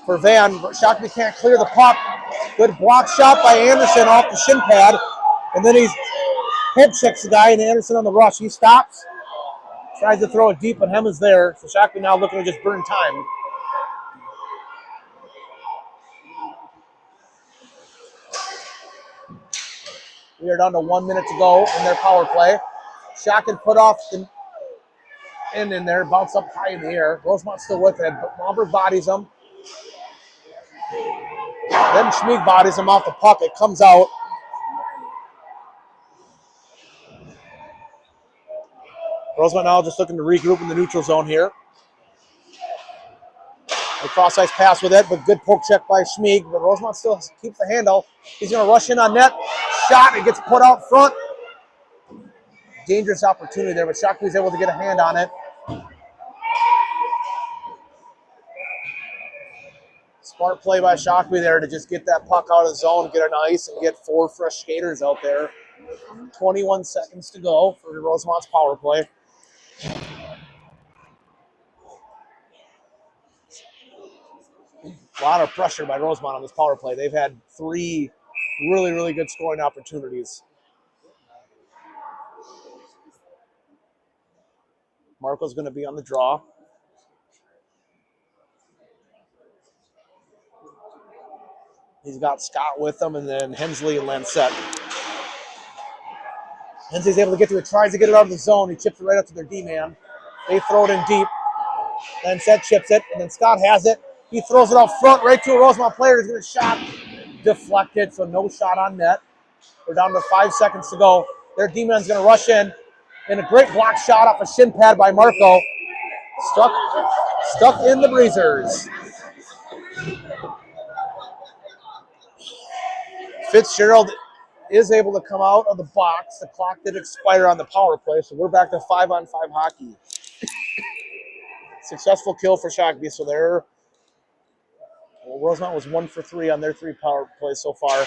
for Van. Shakopee can't clear the puck. Good block shot by Anderson off the shin pad. And then he's head checks the guy, and Anderson on the rush. He stops. Tries to throw it deep, but Hem is there. So Shakopee now looking to just burn time. We are down to 1 minute to go in their power play. Shakopee put off the end in there, bounce up high in the air. Rosemount still with it, but Malberg bodies him. Then Schmieg bodies him off the puck. It comes out. Rosemount now just looking to regroup in the neutral zone here. A cross-ice pass with it, but good poke check by Schmieg. But Rosemount still keeps the handle. He's going to rush in on net. Shot. It gets put out front. Dangerous opportunity there, but Shakopee's able to get a hand on it. Smart play by Shakopee there to just get that puck out of the zone, get on ice, and get 4 fresh skaters out there. 21 seconds to go for Rosemont's power play. A lot of pressure by Rosemount on this power play. They've had 3 really, really good scoring opportunities. Marco's going to be on the draw. He's got Scott with him, and then Hensley and Lancette. Hensley's able to get to it, tries to get it out of the zone. He chips it right up to their D-man. They throw it in deep. Lancette chips it, and then Scott has it. He throws it out front right to a Rosemount player. He's going to shot. Deflected, so no shot on net. We're down to 5 seconds to go. Their D-man's going to rush in. And a great block shot off a shin pad by Marco. Stuck in the breezers. Fitzgerald is able to come out of the box. The clock did expire on the power play, so we're back to 5-on-5 hockey. Successful kill for Shakopee, so they're Rosemount was 1 for 3 on their 3 power plays so far.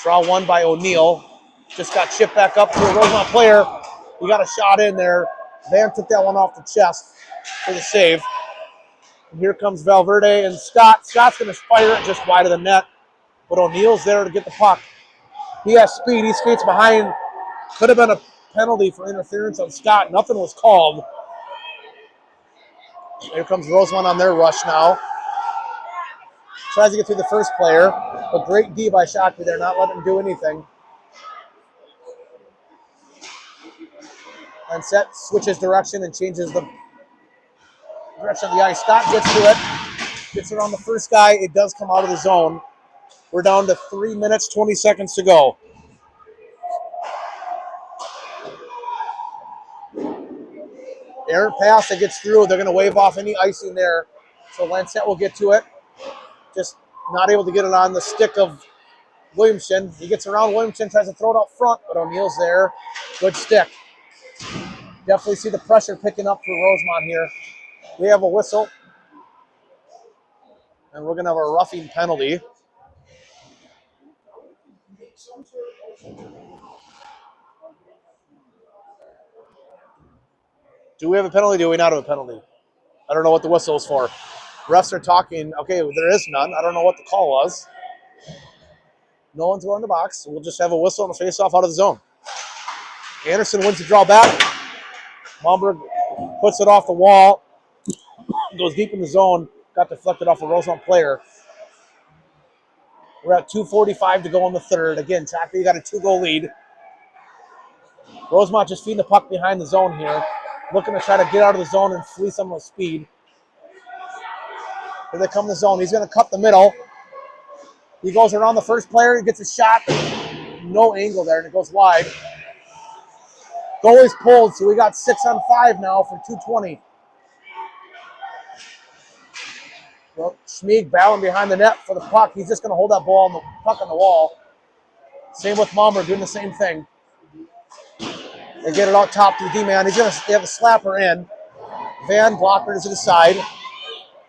Draw 1 by O'Neill. Just got chipped back up to a Rosemount player. He got a shot in there. Van took that one off the chest for the save. And here comes Valverde and Scott. Scott's going to fire it just wide of the net. But O'Neill's there to get the puck. He has speed. He skates behind. Could have been a penalty for interference on Scott. Nothing was called. Here comes Rosemount on their rush now. Tries to get through the first player. But great D by Shakopee there, not letting him do anything. And Set switches direction and changes the direction of the ice. Scott gets to it. Gets it on the first guy. It does come out of the zone. We're down to 3 minutes, 20 seconds to go. Errant pass that gets through. They're going to wave off any icing there. So Lancette will get to it. Just Not able to get it on the stick of Williamson. He gets around Williamson, tries to throw it up front, but O'Neill's there. Good stick. Definitely see the pressure picking up for Rosemount here. We have a whistle. And we're going to have a roughing penalty. Do we have a penalty? Do we not have a penalty? I don't know what the whistle is for. Refs are talking. Okay, there is none. I don't know what the call was. No one's going in the box. We'll just have a whistle and a face-off out of the zone. Anderson wins the draw back. Malmberg puts it off the wall. Goes deep in the zone. Got deflected off a Rosemount player. We're at 2:45 to go in the third. Again, Shakopee got a 2-goal lead. Rosemount just feeding the puck behind the zone here. Looking to try to get out of the zone and flee some of the speed. Here they come in the zone. He's going to cut the middle. He goes around the first player. He gets a shot. No angle there, and it goes wide. Goalie's pulled, so we got 6-on-5 now for 2:20. Well, Schmieg battling behind the net for the puck. He's just going to hold that ball on the puck on the wall. Same with Malmer doing the same thing. They get it out top to the D-man. He's going to have a slapper in. Van blocker to the side.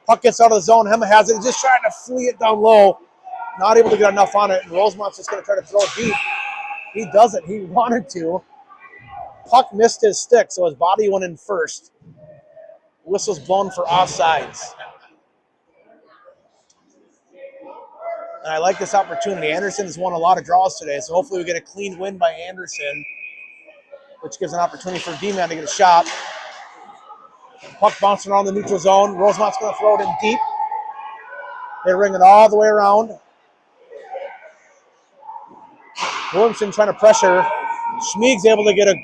Puck gets out of the zone. Hema has it. He's just trying to flee it down low. Not able to get enough on it. And Rosemount's just going to try to throw it deep. He doesn't. He wanted to. Puck missed his stick, so his body went in first. Whistle's blown for offsides. And I like this opportunity. Anderson has won a lot of draws today, so hopefully we get a clean win by Anderson, which gives an opportunity for D-man to get a shot. Puck bouncing around the neutral zone. Rosemount's going to throw it in deep. They ring it all the way around. Williamson trying to pressure. Schmieg's able to get a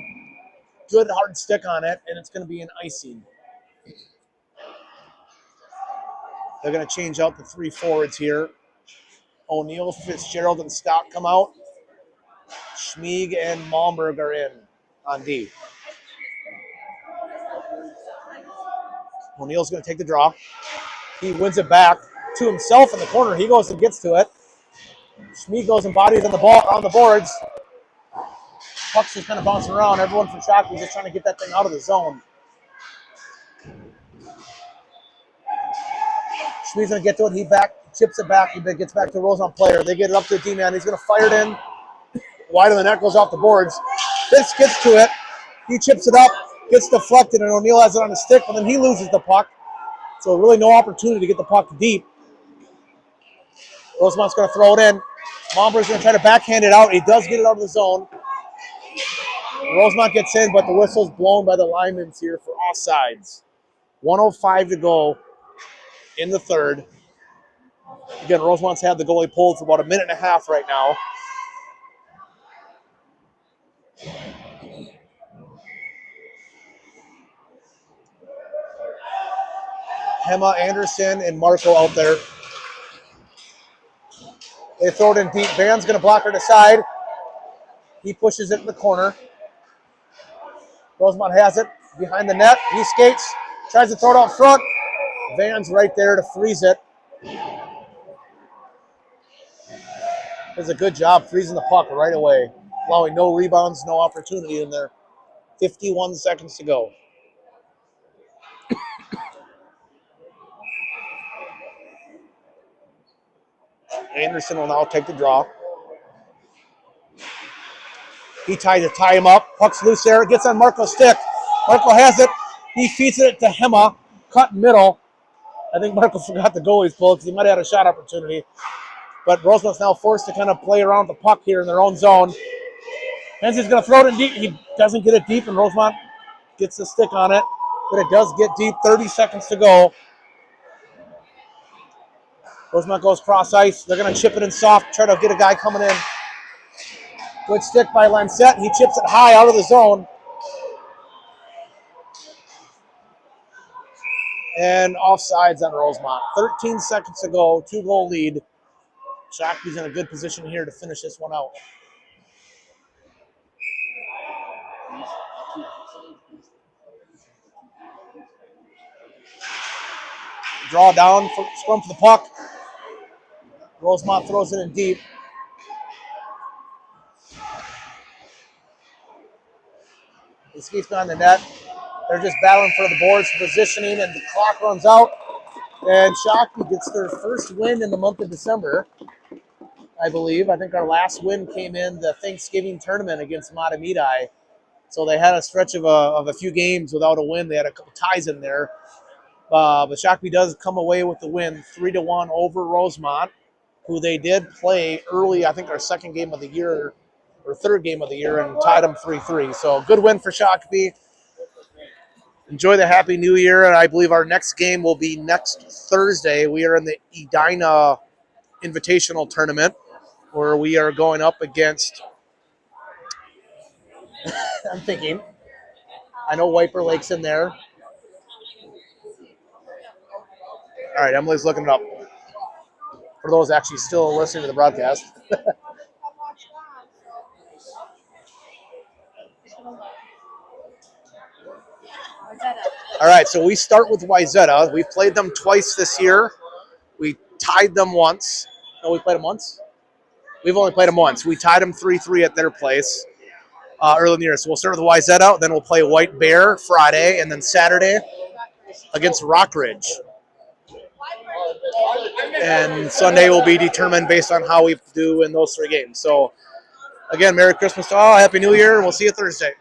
good hard stick on it, and it's going to be an icing. They're going to change out the 3 forwards here. O'Neill, Fitzgerald, and Scott come out. Schmieg and Malmberg are in on D. O'Neill's going to take the draw. He wins it back to himself in the corner. He goes and gets to it. Schmieg goes and bodies on the ball on the boards. Puck's just kind of bouncing around. Everyone from Shakopee is just trying to get that thing out of the zone. Schmieg's going to get to it. He chips it back. He gets back to the Rosemount player. They get it up to the D-man. He's going to fire it in. Wide of the net, goes off the boards. Fitz gets to it. He chips it up, gets deflected, and O'Neill has it on his stick, but then he loses the puck. So really no opportunity to get the puck deep. Rosemount's going to throw it in. Malmberg's going to try to backhand it out. He does get it out of the zone. Rosemount gets in, but the whistle's blown by the linemen here for offsides. 1:05 to go in the third. Again, Rosemount's had the goalie pulled for about a minute and a half right now. Hema, Anderson, and Marco out there. They throw it in deep. Van's going to block her to the side. He pushes it in the corner. Rosemount has it behind the net. He skates, tries to throw it out front. Van's right there to freeze it. Does a good job freezing the puck right away, allowing no rebounds, no opportunity in there. 51 seconds to go. Anderson will now take the draw. He tried to tie him up. Puck's loose there. Gets on Marco's stick. Marco has it. He feeds it to Hema. Cut middle. I think Marco forgot the goalie's pull because he might have had a shot opportunity. But Rosemount's now forced to kind of play around the puck here in their own zone. Hensey's going to throw it in deep. He doesn't get it deep, and Rosemount gets the stick on it. But it does get deep. 30 seconds to go. Rosemount goes cross ice. They're going to chip it in soft, try to get a guy coming in. Good stick by Lancette. He chips it high out of the zone. And offsides on Rosemount. 13 seconds to go. 2-goal lead. Shakopee's in a good position here to finish this one out. Draw down, scrum for the puck. Rosemount throws it in deep. He skates behind the net. They're just battling for the boards, positioning, and the clock runs out. And Shakopee gets their first win in the month of December, I believe. I think our last win came in the Thanksgiving tournament against Matamidi. So they had a stretch of a few games without a win. They had a couple ties in there. But Shakopee does come away with the win, 3-1 over Rosemount, who they did play early, I think our second game of the year, or third game of the year, and tied them 3-3. So good win for Shakopee. Enjoy the Happy New Year, and I believe our next game will be next Thursday. We are in the Edina Invitational Tournament, where we are going up against, I'm thinking, I know Wiper Lake's in there. All right, Emily's looking it up. For those actually still listening to the broadcast. All right, so we start with Wayzata. We've played them twice this year. We tied them once. No, we played them once? We've only played them once. We tied them 3-3 at their place early in the year. So we'll start with Wayzata, then we'll play White Bear Friday, and then Saturday against Rockridge. And Sunday will be determined based on how we do in those 3 games. So, again, Merry Christmas to all. Happy New Year, and we'll see you Thursday.